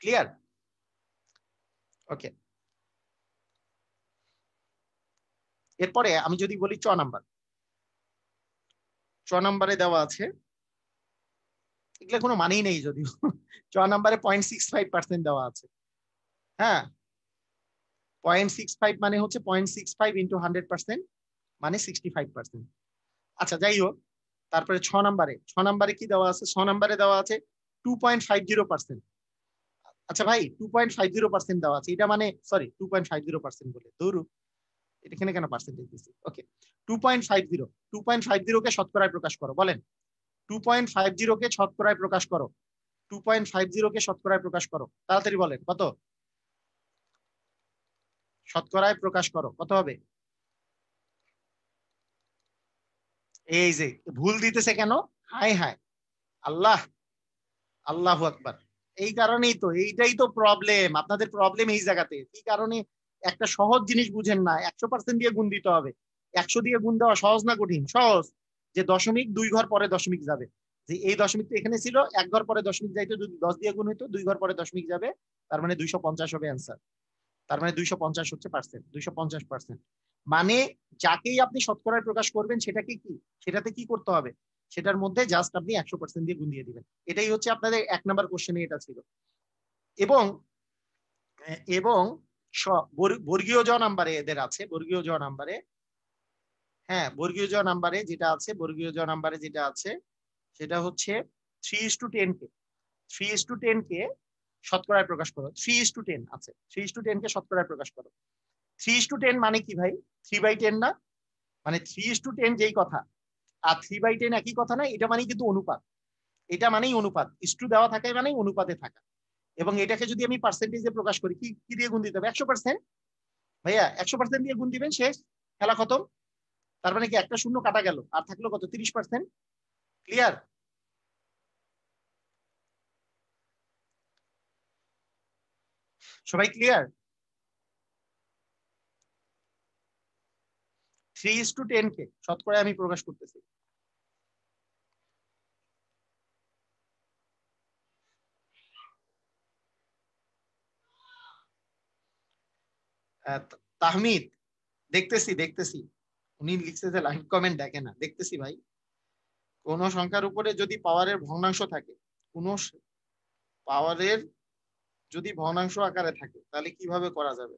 Speaker 1: ক্লিয়ার? ওকে, এরপরে আমি যদি বলি চ নাম্বারে দেওয়া আছে, এগুলো কোনো মানেই নেই যদিও, চ নাম্বারে 0.65% দেওয়া আছে। হ্যাঁ, 0.65 মানে হচ্ছে 0.65 ইন্টু 100% মানে 65%। আচ্ছা, যাই হোক, তারপরে ছ নাম্বারে কি দেওয়া আছে? 6 নাম্বারে দেওয়া আছে 2.50%। আচ্ছা ভাই, 2.50% দেওয়া আছে, এটা মানে সরি 2.50% বলে দৌড়ু, এখানে কেন পার্সেন্টেজ দিচ্ছি? ওকে, 2.50 কে শতকরায় প্রকাশ করো, বলেন 2.50 কে শতকরায় প্রকাশ করো, 2.50 কে শতকরায় প্রকাশ করো, তাড়াতাড়ি বলেন কত? শতকরায় প্রকাশ করো, কত হবে? এই যে ভুল দিতেছে কেন? হায় হায়, আল্লাহ, আল্লাহু আকবার। এই কারণেই তো, এইটাই তো প্রবলেম, আপনাদের প্রবলেম এই জায়গাতে। কি কারণে একটা সহজ জিনিস বুঝেন না, 100% দিয়ে গুণ দিতে হবে। 100 দিয়ে গুণ দেওয়া সহজ না কঠিন? সহজ। যে দশমিক 2 ঘর পরে দশমিক যাবে, যে এই দশমিক তো এখানে ছিল, 1 ঘর পরে দশমিক যাইতো, যদি 10 দিয়ে গুণ হইতো 2 ঘর পরে দশমিক যাবে, তার মানে 250 হবে অ্যান্সার। তার মানে 250 হচ্ছে পার্সেন্ট, 250%। মানে যাকেই আপনি শতকরায় প্রকাশ করবেন সেটাকে কি, সেটাতে কি করতে হবে, সেটার মধ্যে জাস্ট আপনি 100% দিয়ে গুণ দিয়ে দিবেন। এটাই হচ্ছে আপনাদের 1 নাম্বার কোশ্চেনে এটা ছিল। এবং এবং বর্গীয় জ নাম্বারে এদের আছে, বর্গীয় জ নাম্বারে, হ্যাঁ বর্গীয় জ নাম্বারে যেটা আছে, বর্গীয় জ নাম্বারে যেটা আছে সেটা হচ্ছে 3:10 কে, 3:10 কে শতকরায় প্রকাশ করো। 3:10 আছে, 3:10 কে শতকরায় প্রকাশ করো। 3:10 মানে কি ভাই? 3/10 না? মানে 3:10 যেই কথা আর 3/10 একই কথা না, এটা মানে কিন্তু অনুপাত। এটা মানেই অনুপাত, ইস্টু দেওয়া থাকে মানে অনুপাতে থাকা। এবং এটাকে যদি আমি পার্সেন্টেজে প্রকাশ করি, কি কি দিয়ে গুণ দিতে হবে? 100%। ভাইয়া 100% দিয়ে গুণ দিবেন, শেষ, খেলা খতম। তার মানে কি একটা শূন্য কাটা গেল, আর থাকলো কত? 30%। ক্লিয়ার? সবাই ক্লিয়ার? 3:10 কে শতকরায় আমি প্রকাশ করতেছি। তাহমিদ, দেখতেছি উনি লিখছে যে লাইভ কমেন্ট দেখে না, দেখতেছি ভাই। কোন সংখ্যার উপরে যদি পাওয়ারের ভগ্নাংশ থাকে, কোন পাওয়ারের যদি ভগ্নাংশ আকারে থাকে, তাহলে কিভাবে করা যাবে?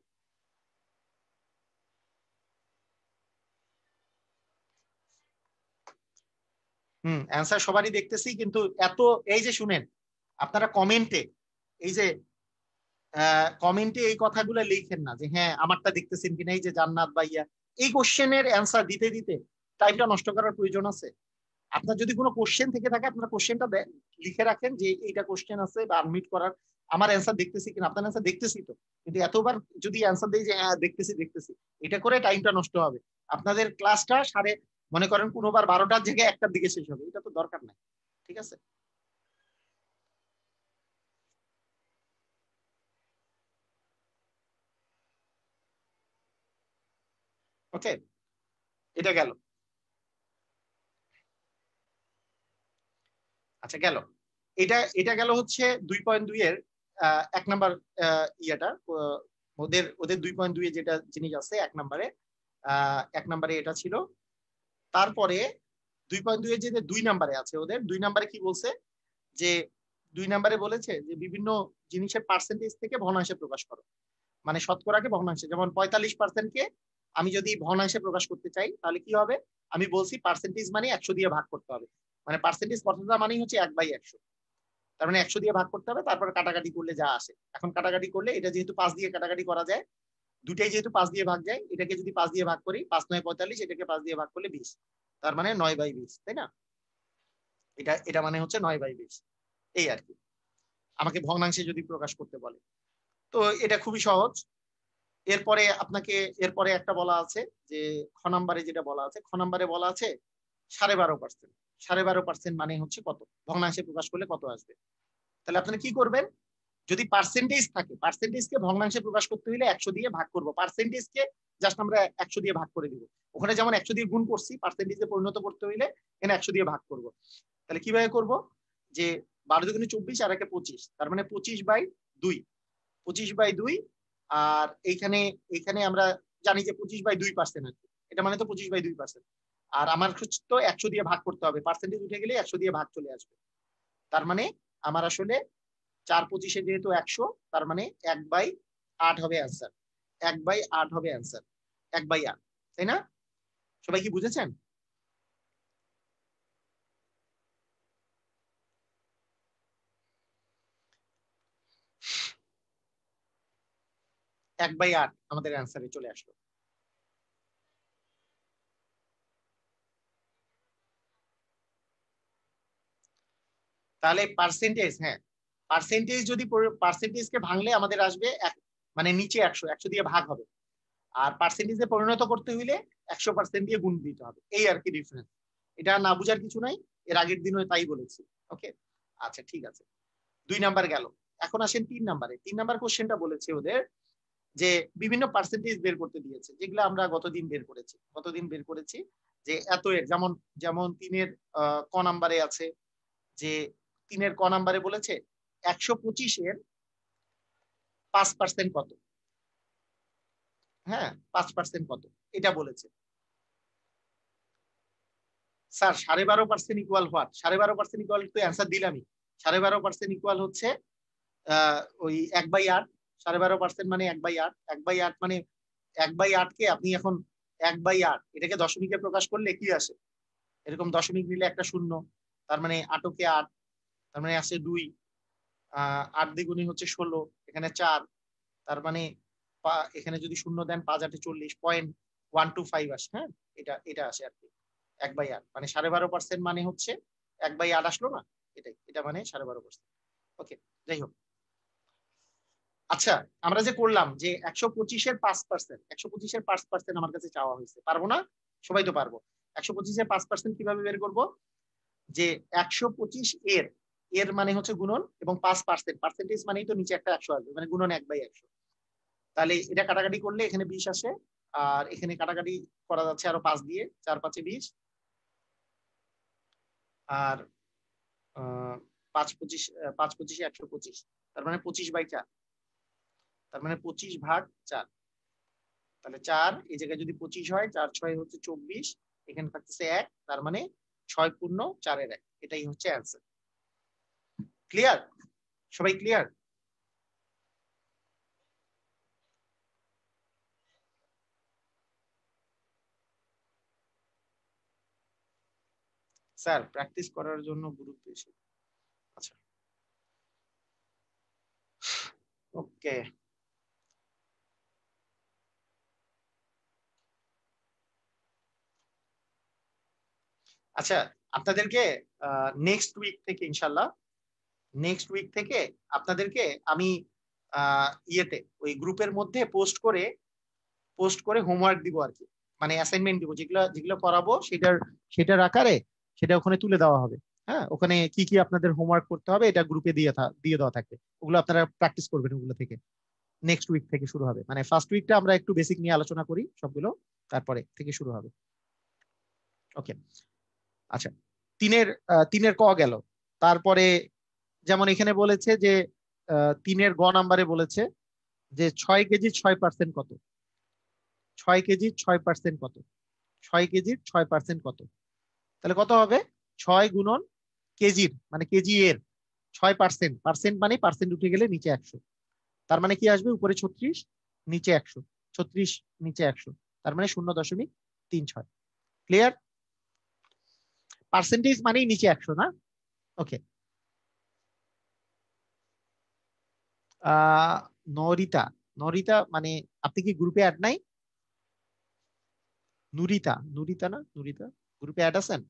Speaker 1: অ্যান্সার সবারই দেখতেছি, কিন্তু এত, এই যে শুনেন, আপনারা কমেন্টে, এই যে কমেন্টে এই কথাগুলো লিখেন না যে হ্যাঁ আমারটা দেখতেছেন কিনা, এই যে জান্নাত বা ইয়া, এই কোশ্চেনের অ্যান্সার দিতে দিতে টাইমটা নষ্ট করার প্রয়োজন আছে? আপনার যদি কোনো কোশ্চেন থেকে থাকে, আপনার কোশ্চেনটা লিখে রাখেন যে এইটা কোশ্চেন আছে বা আনমিট করার, আমার অ্যান্সার দেখতেছি কিনা। আপনার অ্যান্সার দেখতেছি তো, কিন্তু এতবার যদি অ্যান্সার দেই যে হ্যাঁ দেখতেছি, এটা করে টাইমটা নষ্ট হবে। আপনাদের ক্লাসটা মনে করেন কোনোবার 12টার জায়গায় 1টার দিকে শেষ হবে, এটা তো দরকার নাই। ঠিক আছে? ওকে, এটা গেল। আচ্ছা গেল, এটা গেল হচ্ছে 2.2 এর এক নাম্বার ইয়েটা ওদের ওদের 2.2 এ যেটা জিনিস আছে এক নম্বরে এটা ছিল। তারপরে 2.2 এর যে 2 নম্বরে আছে, ওদের 2 নম্বরে কি বলছে যে 2 নম্বরে বলেছে যে বিভিন্ন জিনিসের পার্সেন্টেজ থেকে ভগ্নাংশে প্রকাশ করো, মানে শতকরাকে ভগ্নাংশে। যেমন 45%কে আমি যদি ভগ্নাংশে প্রকাশ করতে চাই তাহলে কি হবে, আমি বলছি পার্সেন্টেজ মানে 100 দিয়ে ভাগ করতে হবে, মানে পার্সেন্টেজ কতটা মানে হচ্ছে 1/100, তার মানে 100 দিয়ে ভাগ করতে হবে, তারপর কাটাকাটি করলে যা আসে। এখন কাটাকাটি করলে এটা যেহেতু 5 দিয়ে কাটাকাটি করা যায়, দুটাই যেহেতু 5 দিয়ে ভাগ যায়, এটাকে যদি 5 দিয়ে ভাগ করি 5 9 45, এটাকে 5 দিয়ে ভাগ করলে 20, তার মানে 9/20, তাই না? এটা এটা মানে হচ্ছে 9/20, এই আর কি, আমাকে ভগ্নাংশে যদি প্রকাশ করতে বলে। তো এটা খুবই সহজ। এরপরে আপনাকে এরপরে একটা বলা আছে যে খ নাম্বারে যেটা বলা আছে, খ নাম্বারে বলা আছে 12.5%। 12.5% মানে হচ্ছে কত, ভগ্নাংশে প্রকাশ করলে কত আসবে। তাহলে আপনারা কি করবেন, যদি পার্সেন্টেজ থাকে, পার্সেন্টেজকে ভগ্নাংশে প্রকাশ করতে হলে 100 দিয়ে ভাগ করব, পার্সেন্টেজকে জাস্ট আমরা 100 দিয়ে ভাগ করে দিব। ওখানে যেমন 100 দিয়ে গুণ করছি, পার্সেন্টেজে পরিণত করতে হইলে এখানে 100 দিয়ে ভাগ করব। তাহলে কিভাবে করব, যে 12 দুগুণে 24 আর একে 25, তার মানে 25/2, 25/2। আর এইখানে এইখানে আমরা জানি যে 25/2% আছে, এটা মানে তো 25/2%। আর আমার তো 100 দিয়ে ভাগ করতে হবে, পার্সেন্টেজ উঠে গেলে 100 দিয়ে ভাগ চলে আসবে। তার মানে আমার আসলে 4/25 যেহেতু 100, তার মানে 1/8 হবে অ্যান্সার, 1/8 হবে অ্যান্সার, 1/8, তাই না? সবাই কি বুঝেছেন? এক বাই 8 আমাদের অ্যান্সারে চলে আসলো। তাহলে পার্সেন্টেজ, হ্যাঁ পার্সেন্টেজ যদি পার্সেন্টেজকে ভাঙলে আমাদের আসবে মানে নিচে 100, 100 দিয়ে ভাগ হবে। আর পার্সেন্টেজে পরিণত করতে হইলে 100% দিয়ে গুণ দিতে হবে, এই আর কি ডিফারেন্স। এটা না বুঝার কিছু নাই, এর আগের দিনও তাই বলেছি। ওকে, আচ্ছা ঠিক আছে, 2 নাম্বার গেল। এখন আসেন 3 নাম্বারে। 3 নাম্বার কোশ্চেনটা বলেছে ওদের যে বিভিন্ন পার্সেন্টেজ বের করতে দিয়েছে, যেগুলো আমরা গতদিন বের করেছি যে এত এর, যেমন যেমন 3-এর ক নাম্বারে আছে যে 3-এর ক নাম্বারে বলেছে 125-এর 5% কত, হ্যাঁ 5% কত এটা বলেছে। স্যার 12.5% ইকুয়াল হোয়াট, 12.5% ইকুয়াল তো অ্যান্সার দিলামই। 12.5% ইকুয়াল হচ্ছে ওই 1/8, 12.5% মানে 1/8, 1/8 মানে 1/8কে আপনি এখন 1/8 এটাকে দশমিকে প্রকাশ করলে কি আসে, এরকম দশমিক নিলে একটা শূন্য, তার মানে 8কে 8, তার মানে আসে 2, 8 দ্বিগুণী হচ্ছে 16, এখানে 4, তার মানে এখানে যদি শূন্য দেন 5 8 40, 0.125 আসে, হ্যাঁ এটা এটা আসে আর কি 1/8, মানে 12.5% মানে হচ্ছে 1/8 আসলো না, এটাই, এটা মানে 12.5%। ওকে, যাই হোক। আচ্ছা, আমরা যে করলাম যে 125-এর 5%, 125-এর 5% আমার কাছে চাওয়া হয়েছে, পারবো না? সবাই তো পারবো। 125-এর 5% কিভাবে বের করব, যে 125 এর এর মানে হচ্ছে গুণন এবং 5%, পার্সেন্টেজ মানেই তো নিচে একটা 100 আসবে, মানে গুণন 1/100। তাহলে এটা কাটাকাটি করলে এখানে 20 আসে, আর এখানে কাটাকাটি করা যাচ্ছে আরো 5 দিয়ে, 4 5 20, আর 5 25 5 25 125, তার মানে 25/4, তার মানে 25/4। তাহলে 4 এই জায়গায় যদি 25 হয়, 4 6 হচ্ছে 24, এখানে থাকতেছে 1, তার মানে 6 পূর্ণ 4-এর 1, এটাই হচ্ছে অ্যান্সার। ক্লিয়ার? সবাই ক্লিয়ার? স্যার প্র্যাকটিস করার জন্য গুরুত্ব বেশি। আচ্ছা ওকে, আচ্ছা আপনাদেরকে নেক্সট উইক থেকে ইনশাল্লাহ, নেক্সট উইক থেকে আপনাদেরকে আমি ইয়েতে ওই গ্রুপের মধ্যে পোস্ট করে হোমওয়ার্ক দিব আর কি, মানে অ্যাসাইনমেন্ট দিব, যেগুলো যেগুলো করাবো সেটার আকারে সেটা ওখানে তুলে দেওয়া হবে। হ্যাঁ, ওখানে কি কি আপনাদের হোমওয়ার্ক করতে হবে এটা গ্রুপে দিয়ে দেওয়া থাকবে, ওগুলো আপনারা প্র্যাকটিস করবেন, ওগুলো থেকে নেক্সট উইক থেকে শুরু হবে। মানে ফার্স্ট উইকটা আমরা একটু বেসিক নিয়ে আলোচনা করি সবগুলো, তারপরে থেকে শুরু হবে। ওকে, আচ্ছা 3-এর ক গেল। তারপরে যেমন এখানে বলেছে যে 3-এর গ নাম্বারে বলেছে যে 6 কেজির 6% কত, 6 কেজির 6% কত, 6 কেজির 6% কত, তাহলে কত হবে? 6 গুণন কেজির মানে কেজি এর 6%, পার্সেন্ট মানে পার্সেন্ট উঠে গেলে নিচে 100, তার মানে কি আসবে? উপরে 36 নিচে 100, 36 নিচে 100, তার মানে 0.36। ক্লিয়ার? পার্সেন্টেজ মানেই নিচে 100 না? ওকে। নরিতা, নরিতা মানে আপনি কি গ্রুপে অ্যাড নাই? নুরিতা, নুরিতা না, নুরিতা গ্রুপে অ্যাড আছেন?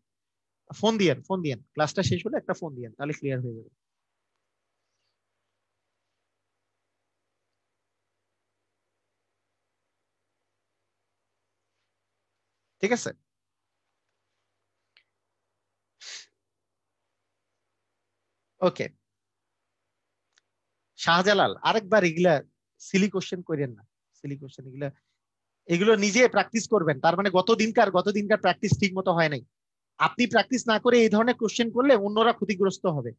Speaker 1: ফোন দিয়েন, ফোন দিয়েন, ক্লাসটা শেষ হলে একটা ফোন দিয়েন, তাহলে ক্লিয়ার হয়ে যাবে। ঠিক আছে? ওকে। শাহজালাল, আরেকবার এগুলা সিলি কোশ্চেন করেন না, সিলি কোশ্চেন এগুলো নিজে প্র্যাকটিস করবেন। তার মানে গত দিনকার প্র্যাকটিস ঠিক মতো হয় নাই। আপনি প্র্যাকটিস না করে এই ধরনের কোশ্চেন করলে অন্যরা ক্ষতিগ্রস্ত হবে।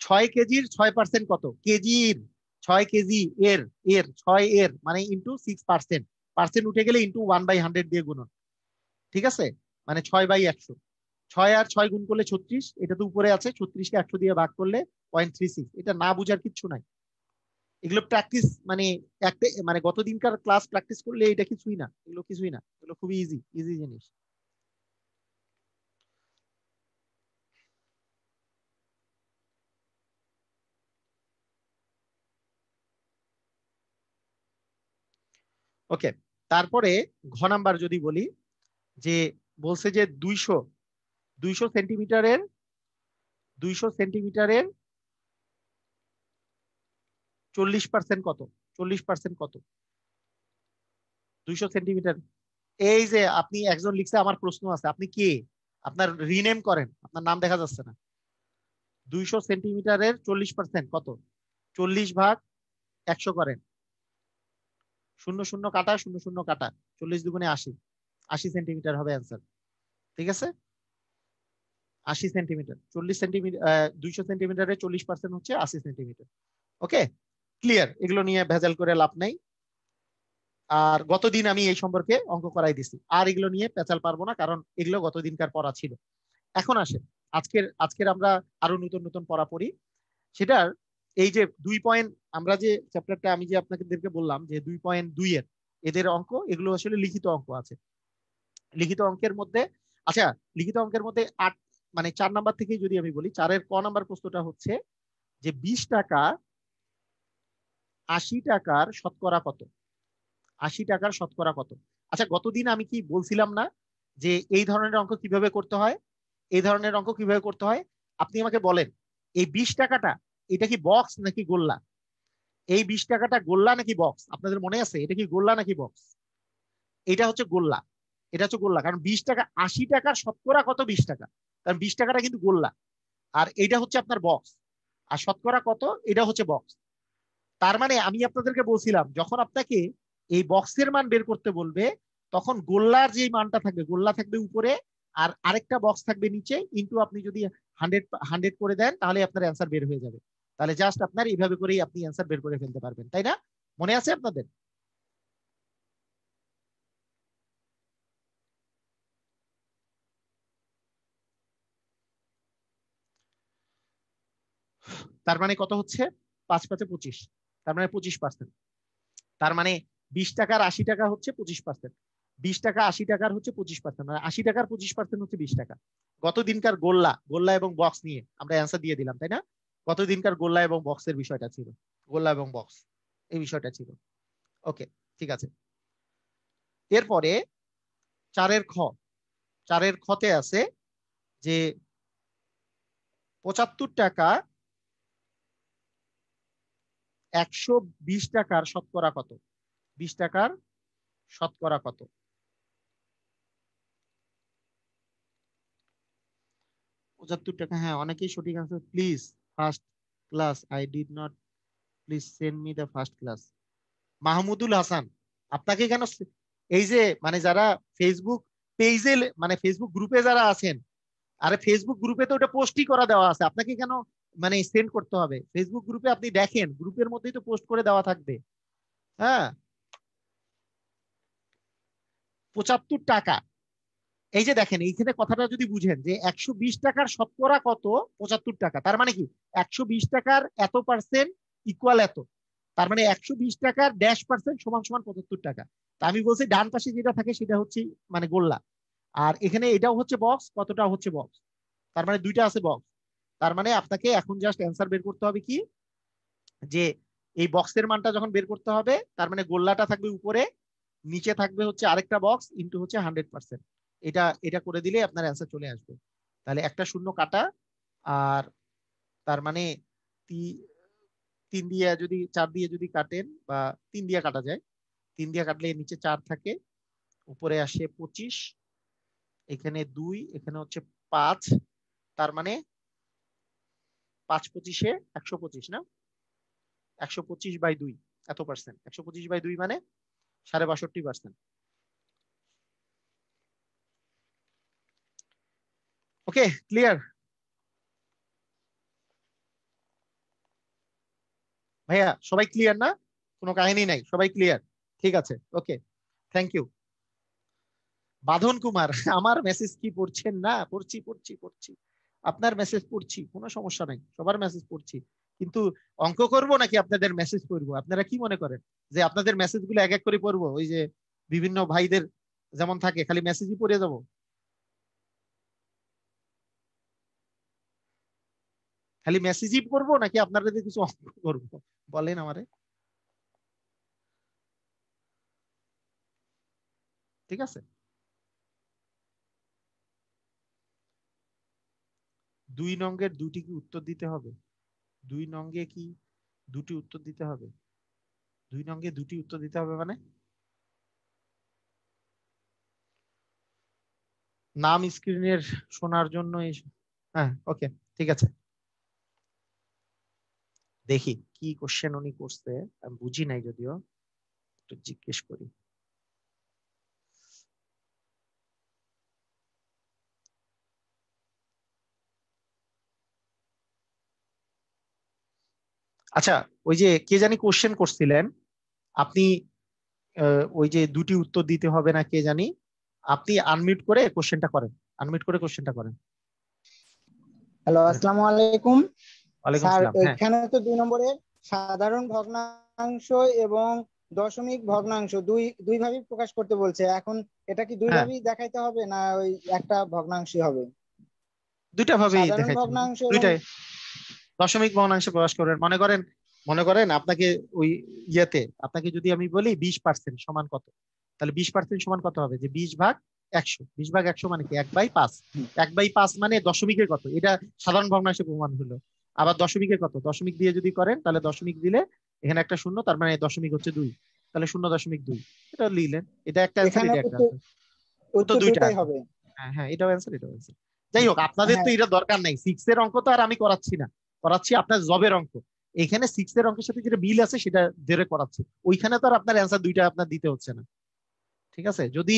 Speaker 1: 6 কেজির 6% কত? কেজির 6 কেজি এর 6 এর মানে ইন্টু 6%, পার্সেন্ট উঠে গেলে ইন্টু 1/100 দিয়ে গুণন। ঠিক আছে? মানে 6/100, 6 আর 6 গুণ করলে 36, এটা তো উপরে আছে, 36কে 100 দিয়ে ভাগ করলে 0.36। এটা না বুঝার কিচ্ছু নাই, এগুলো প্র্যাকটিস মানে একটা মানে গত দিনকার ক্লাস প্র্যাকটিস করলে এটা কিছুই না, এগুলো কিছুই না, এগুলো খুবই ইজি ইজি জিনিস। ওকে, তারপরে ঘ নাম্বার যদি বলি, যে বলছে যে 200 সেন্টিমিটারের 40% কত? 40% কত? 200 সেন্টিমিটার। এই যে আপনি একজন লিখছে, আমার প্রশ্ন আছে, আপনি কে? আপনার রিনেম করেন, আপনার নাম দেখা যাচ্ছে না। 200 সেন্টিমিটারের 40% কত? 40 ভাগ 100 করেন, 0 কাটা 0 কাটা, 40 দুগুণে 80, 80 সেন্টিমিটার হবে অ্যান্সার। ঠিক আছে? 80 সেন্টিমিটার, 40 সেন্টিমিটার, 200 সেন্টিমিটারের 40% হচ্ছে 80 সেন্টিমিটার। ওকে, ক্লিয়ার? এগুলো নিয়ে ভেজাল করে লাভ নাই। আর গতদিন আমি এই সম্পর্কে অঙ্ক করাই দিছি, আর এগুলো নিয়ে পেঁচাল পারবো না, কারণ এগুলো গতদিনকার পড়া ছিল। এখন আসেন আজকের আমরা আরো নতুন নতুন পড়া পড়ি। সেটার এই যে 2 পয়েন্ট, আমরা যে চ্যাপ্টারটা আমি যে আপনাদেরকে বললাম যে 2.2 এর এদের অঙ্ক, এগুলো আসলে লিখিত অঙ্ক আছে। লিখিত অঙ্কের মধ্যে, আচ্ছা, লিখিত অঙ্কের মধ্যে 8 মানে 4 নাম্বার থেকে যদি আমি বলি, 4-এর ক নাম্বার প্রশ্নটা হচ্ছে যে 20 টাকা 80 টাকার শতকরা কত? 80 টাকার শতকরা কত? আচ্ছা, গতদিন আমি কি বলছিলাম না যে এই ধরনের অঙ্ক কিভাবে করতে হয়? এই ধরনের অঙ্ক কিভাবে করতে হয় আপনি আমাকে বলেন। এই 20 টাকাটা এটা কি বক্স নাকি গোল্লা? এই 20 টাকাটা গোল্লা নাকি বক্স? আপনাদের মনে আছে এটা কি গোল্লা নাকি বক্স? এটা হচ্ছে গোল্লা, এটা হচ্ছে গোল্লা, কারণ 20 টাকা 80 টাকার শতকরা কত? 20 টাকা, কারণ 20 টাকাটা কিন্তু গোল্লা। আর এটা হচ্ছে আপনার বক্স, আর শতকরা কত এটা হচ্ছে বক্স। তার মানে আমি আপনাদেরকে বলছিলাম, যখন আপনাকে এই বক্সের মান বের করতে বলবে, তখন গোল্লার যে মানটা থাকবে, গোল্লা থাকবে উপরে আর আরেকটা বক্স থাকবে নিচে, ইনটু আপনি যদি 100 করে দেন তাহলে আপনার অ্যান্সার বের হয়ে যাবে। তাহলে জাস্ট আপনার এইভাবে করেই আপনি অ্যান্সার বের করে ফেলতে পারবেন, তাই না? মনে আছে আপনাদের? তার মানে কত হচ্ছে? 5×5 = 25, তার মানে 25%। তার মানে 20 টাকার 80 টাকা হচ্ছে 25%, 20 টাকা 80 টাকার হচ্ছে 25%, মানে 80 টাকার 25% হচ্ছে 20 টাকা। গত দিনকার গোল্লা এবং বক্স নিয়ে আমরা অ্যান্সার দিয়ে দিলাম, তাই না? গত দিনকার গোল্লা এবং বক্সের বিষয়টা ছিল, গোল্লা এবং বক্স এই বিষয়টা ছিল। ওকে, ঠিক আছে। এরপরে 4-এর খ, 4-এর খতে আছে যে 75 টাকা 120 টাকার শতকরা কত? 20 টাকার শতকরা কত? 75 টাকা। হ্যাঁ, অনেকেই সঠিক answer. Please first class, I did not, please send me the first class. Mahmudul Hasan, আপনাকে কেন এই যে মানে যারা ফেসবুক পেজে মানে ফেসবুক গ্রুপে যারা আছেন, আরে ফেসবুক গ্রুপে তো ওটা পোস্টই করা দেওয়া আছে, আপনাকে কেন মানে সেন্ড করতে হবে। ফেসবুক গ্রুপে আপনি দেখেন, গ্রুপের মধ্যেই তো পোস্ট করে দেওয়া থাকবে। হ্যাঁ, 75 টাকা। এই যে দেখেন এইখানে কথাটা যদি বুঝেন যে 120 টাকার শতকরা কত, 75 টাকা, তার মানে কি 120 টাকার এত পার্সেন্ট ইকুয়াল এত, তার মানে 120 টাকার ড্যাশ পার্সেন্ট সমান সমান 75 টাকা। তা আমি বলছি ডান পাশে যেটা থাকে সেটা হচ্ছে মানে গোল্লা, আর এখানে এটাও হচ্ছে বক্স, কতটা হচ্ছে বক্স, তার মানে দুইটা আছে বক্স। তার মানে আপনাকে এখন জাস্ট অ্যান্সার বের করতে হবে কি, যে এই বক্সের মানটা যখন বের করতে হবে তার মানে গোল্লাটা থাকবে উপরে, নিচে থাকবে হচ্ছে আরেকটা বক্স ইন্টু হচ্ছে 100%। এটা এটা করে দিলে আপনার অ্যান্সার চলে আসবে। তাহলে একটা শূন্য কাটা, আর তার মানে 3 দিয়ে যদি 4 দিয়ে যদি কাটেন, বা 3 দিয়ে কাটা যায়, 3 দিয়ে কাটলে নিচে 4 থাকে, উপরে আসে 25, এখানে 2, এখানে হচ্ছে 5, তার মানে 5 25 125 না, 125/2 এত পার্সেন্ট, 125/2 মানে 62.5%। ওকে, ক্লিয়ার ভাইয়া? সবাই ক্লিয়ার না? কোনো কাহিনী নাই, সবাই ক্লিয়ার? ঠিক আছে, ওকে, থ্যাংক ইউ। বাঁধন কুমার, আমার মেসেজ কি পড়ছেন না? পড়ছি পড়ছি পড়ছি, আপনার মেসেজ পড়ছি, কোনো সমস্যা নাই, সবার মেসেজ পড়ছি। কিন্তু অঙ্ক করব নাকি আপনাদের মেসেজ পড়বো? আপনারা কি মনে করেন যে আপনাদের মেসেজ গুলো এক এক করে পড়বো? ওই যে বিভিন্ন ভাইদের যেমন থাকে খালি মেসেজই পড়ে যাবো? খালি মেসেজই পড়বো নাকি আপনাদের কিছু অঙ্ক করবো? বলেন আমারে। ঠিক আছে, 2 নঙ্গের 2টি কি উত্তর দিতে হবে? 2 নঙ্গে কি 2টি উত্তর দিতে হবে? 2 নঙ্গে 2টি উত্তর দিতে হবে মানে নাম স্ক্রিনের শোনার জন্য হ্যাঁ, ওকে, ঠিক আছে। দেখি কি কোশ্চেন উনি করছে, আমি বুঝি নাই যদিও, একটু জিজ্ঞেস করি। আচ্ছা, ওই যে কে জানি কোশ্চেন করছিলেন আপনি, ওই যে 2টি উত্তর দিতে হবে না কে জানি, আপনি আনমিউট করে কোশ্চেনটা করেন, আনমিউট করে কোশ্চেনটা করেন।
Speaker 5: হ্যালো, আসসালামু আলাইকুম
Speaker 1: ওয়ালাইকুম
Speaker 5: স্যার।
Speaker 1: সালাম। হ্যাঁ
Speaker 5: এখানে তো 2 নম্বরের সাধারণ ভগ্নাংশ এবং দশমিক ভগ্নাংশ দুই দুই ভাবে প্রকাশ করতে বলছে। এখন এটা কি দুই
Speaker 1: হ্যাঁ,
Speaker 5: ভাবেই দেখাইতে হবে না ওই একটা ভগ্নাংশই হবে?
Speaker 1: দুইটা ভাবেই
Speaker 5: সাধারণ
Speaker 1: দেখাইতে হবে,
Speaker 5: ভগ্নাংশ এবং
Speaker 1: দুইটাই দশমিক ভগ্নাংশে প্রকাশ করবেন। মনে করেন আপনাকে ওই ইয়েতে আপনাকে যদি আমি বলি 20% সমান কত, তাহলে 20% সমান কত হবে? যে 20/100, 20/100 মানে কি 1/5, 1/5 মানে দশমিকের কত, এটা সাধারণ ভগ্নাংশে প্রমাণ হলো। আবার দশমিকের কত, দশমিক দিয়ে যদি করেন তাহলে দশমিক দিলে এখানে একটা শূন্য, তার মানে দশমিক হচ্ছে 2, তাহলে 0.2, এটা লিখলেন, এটা একটা অ্যান্সার,
Speaker 5: এখানে
Speaker 1: এটা একটা
Speaker 5: উত্তর
Speaker 1: অ্যান্সার, উত্তর
Speaker 5: উত্তর
Speaker 1: দুইটা।
Speaker 5: দুটাই হবে।
Speaker 1: হ্যাঁ হ্যাঁ, এটাও অ্যান্সার, এটাও অ্যান্সার। যাই হোক, আপনাদের তো
Speaker 5: হ্যাঁ,
Speaker 1: এটা দরকার নাই, 6 এর অঙ্ক তো আর আমি করাচ্ছি না, করাচ্ছি আপনার জবের অঙ্ক। এখানে 6 এর অঙ্কের সাথে যেটা মিল আছে সেটা ধরে করাচ্ছি, ওইখানে তো আর আপনার অ্যান্সার দুইটা আপনার দিতে হচ্ছে না। ঠিক আছে, যদি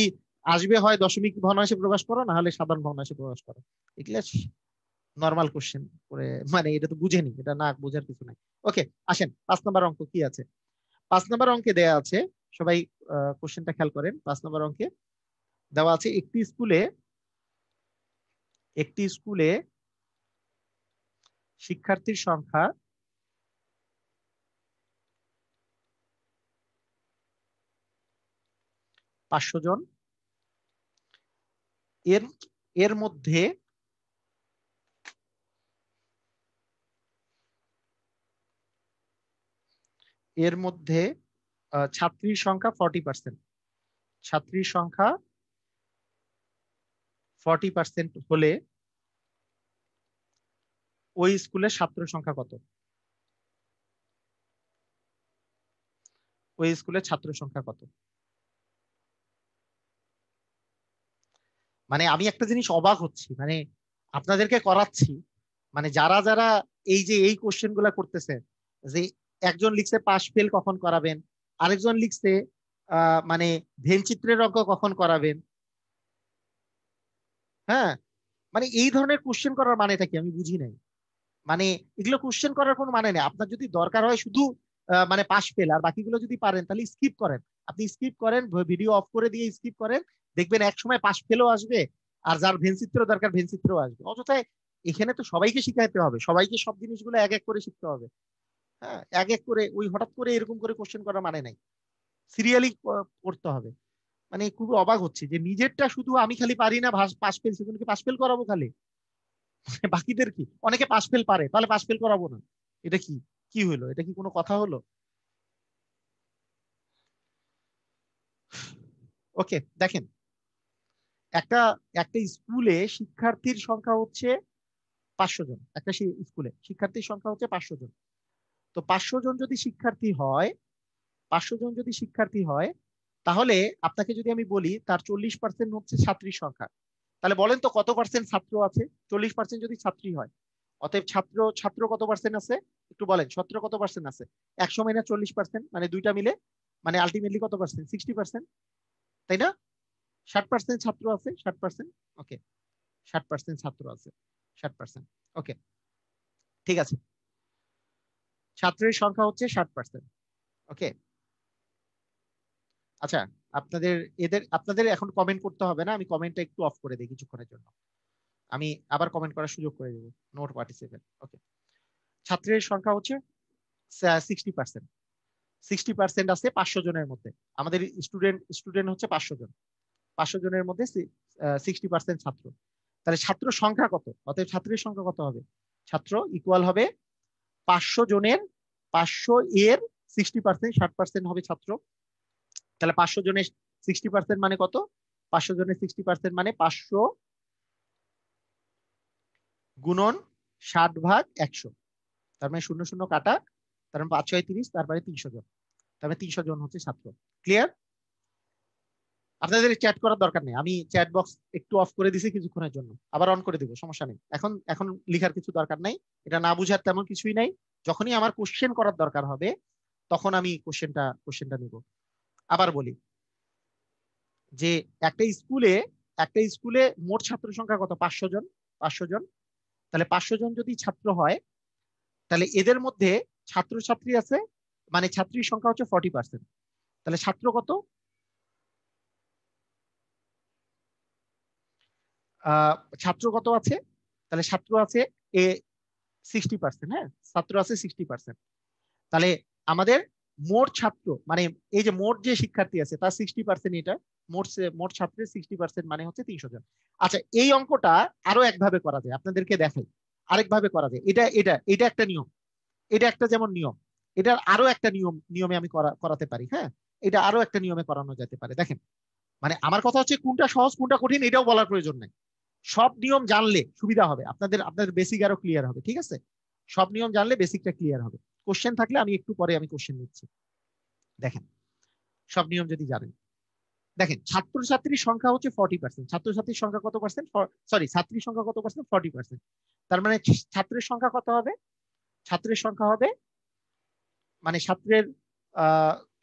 Speaker 1: আসবে হয় দশমিক ভগ্নাংশে প্রকাশ করো, না হলে সাধারণ ভগ্নাংশে প্রকাশ করো, এগুলো নর্মাল কোশ্চেন করে, মানে এটা তো বুঝেনি, এটা না বোঝার কিছু নাই। ওকে, আসেন 5 নম্বর অঙ্ক কি আছে। 5 নম্বর অঙ্কে দেয়া আছে, সবাই কোশ্চেনটা খেয়াল করেন। 5 নম্বর অঙ্কে দেওয়া আছে একটি স্কুলে শিক্ষার্থীর সংখ্যা 500 জন, এর এর মধ্যে ছাত্রীর সংখ্যা 40%, ছাত্রীর সংখ্যা 40% হলে ওই স্কুলের ছাত্র সংখ্যা কত? ওই স্কুলের ছাত্র সংখ্যা কত? মানে আমি একটা জিনিস অবাক হচ্ছি, মানে আপনাদেরকে করাচ্ছি, মানে যারা যারা এই যে এই কোশ্চেন গুলা করতেছে, যে একজন লিখছে পাশ ফেল কখন করাবেন, আরেকজন লিখছে মানে ভেন চিত্রের অঙ্ক কখন করাবেন। হ্যাঁ, মানে এই ধরনের কোশ্চেন করার মানেটা কি আমি বুঝি নাই। মানে এগুলো কোশ্চেন করার কোনো মানে নেই। আপনার যদি দরকার হয় শুধু মানে পাস ফেল, আর বাকিগুলো যদি পারেন তাহলে স্কিপ করেন। আপনি স্কিপ করেন, ভিডিও অফ করে দিয়ে স্কিপ করেন, দেখবেন এক সময় পাস ফেলও আসবে, আর যার ভেনচিত্র দরকার ভেনচিত্রও আসবে। অযথায় এখানে তো সবাইকে শিখাইতে হবে, সবাইকে সব জিনিসগুলো এক এক করে শিখতে হবে। হ্যাঁ, এক এক করে ওই হঠাৎ করে এরকম করে কোশ্চেন করার মানে নাই, সিরিয়ালি পড়তে হবে। মানে খুব অবাক হচ্ছে যে নিজেরটা শুধু আমি খালি পারি না পাস ফেল, সেগুলোকে পাস ফেল করাবো খালি, বাকিদের কি? অনেকে পাস ফেল পারে, তাহলে পাস ফেল করাবো না? এটা কি কি হলো? এটা কি কোনো কথা হলো? ওকে, দেখেন, একটা একটা স্কুলে শিক্ষার্থীর সংখ্যা হচ্ছে 500 জন। একটা স্কুলে শিক্ষার্থীর সংখ্যা হচ্ছে 500 জন। তো 500 জন যদি শিক্ষার্থী হয়, 500 জন যদি শিক্ষার্থী হয়, তাহলে আপনাকে যদি আমি বলি তার 40% হচ্ছে ছাত্রীর সংখ্যা, তাহলে বলেন তো কত পার্সেন্ট ছাত্র আছে? 40% যদি ছাত্রী হয়, অতএব ছাত্র ছাত্র কত পার্সেন্ট আছে? একটু বলেন, ছাত্র কত পার্সেন্ট আছে? 100 মাইনাস 40%, মানে দুইটা মিলে মানে আলটিমেটলি কত পার্সেন্ট? 60%, তাই না? 60% ছাত্র আছে, 60%। ওকে, 60% ছাত্র আছে, 60%। ওকে, ঠিক আছে, ছাত্রের সংখ্যা হচ্ছে 60%। ওকে, আচ্ছা, আপনাদের আপনাদের এখন কমেন্ট করতে হবে না, আমি কমেন্টটা একটু অফ করে দিই কিছুক্ষণের জন্য, আমি আবার কমেন্ট করার সুযোগ করে দেবো। Note participant. ওকে, ছাত্রের সংখ্যা হচ্ছে 60%। 60% আছে 500 জনের মধ্যে। আমাদের স্টুডেন্ট হচ্ছে 500 জন। 500 জনের মধ্যে 60% ছাত্র। তাহলে ছাত্র সংখ্যা কত? অতএব ছাত্রের সংখ্যা কত হবে? ছাত্র ইকুয়াল হবে 500 জনের 500 এর 60%, 60% হবে ছাত্র। তাহলে 500 জনের 60% মানে কত? 500 জনের 60% মানে 500 গুণন 60 ভাগ 100, তার মানে 0 0 কাটা, তার মানে 5 6 30, তারপরে 300 জন, তার মানে 300 জন হচ্ছে ছাত্র। ক্লিয়ার? আপনাদের চ্যাট করার দরকার নেই, আমি চ্যাট বক্স একটু অফ করে দিছি কিছুক্ষণের জন্য, আবার অন করে দিব, সমস্যা নেই। এখন এখন লেখার কিছু দরকার নাই, এটা না বুঝার তেমন কিছুই নাই। যখনই আমার কোশ্চেন করার দরকার হবে তখন আমি কোশ্চেনটা নিব। আবার বলি যে একটা স্কুলে মোট ছাত্র সংখ্যা কত? 500 জন। 500 জন, তাহলে 500 জন যদি ছাত্র হয়, তাহলে এদের মধ্যে ছাত্রছাত্রী আছে, মানে ছাত্রীর সংখ্যা হচ্ছে 40%। তাহলে ছাত্র কত? ছাত্র কত আছে? তাহলে ছাত্র আছে এ 60%। হ্যাঁ, ছাত্র আছে 60%। তাহলে আমাদের মোট ছাত্র মানে এই যে মোট যে শিক্ষার্থী আছে তার 60%, এটা মোট ছাত্রের 60% মানে হচ্ছে 300 জন। আচ্ছা, এই অঙ্কটা আরো একভাবে করা যায়, আপনাদেরকে দেখাই। আরেকভাবে করা যায়, এটা একটা নিয়ম, এটা একটা যেমন নিয়ম, এটার আরো একটা নিয়মে আমি করাতে পারি। হ্যাঁ, এটা আরো একটা নিয়মে করানো যেতে পারে। দেখেন, মানে আমার কথা হচ্ছে কোনটা সহজ কোনটা কঠিন এটাও বলার প্রয়োজন নাই, সব নিয়ম জানলে সুবিধা হবে আপনাদের বেসিক আরো ক্লিয়ার হবে। ঠিক আছে, সব নিয়ম জানলে বেসিকটা ক্লিয়ার হবে। কোশ্চেন থাকলে আমি একটু পরে আমি কোশ্চেন নিচ্ছি। দেখেন, সব নিয়ম যদি জানেন, দেখেন ছাত্রছাত্রীর সংখ্যা হচ্ছে 40%। ছাত্রছাত্রীর সংখ্যা কত পার্সেন্ট? সরি, ছাত্রীর সংখ্যা কত পার্সেন্ট? 40%। তার মানে ছাত্রের সংখ্যা কত হবে? ছাত্রের সংখ্যা হবে মানে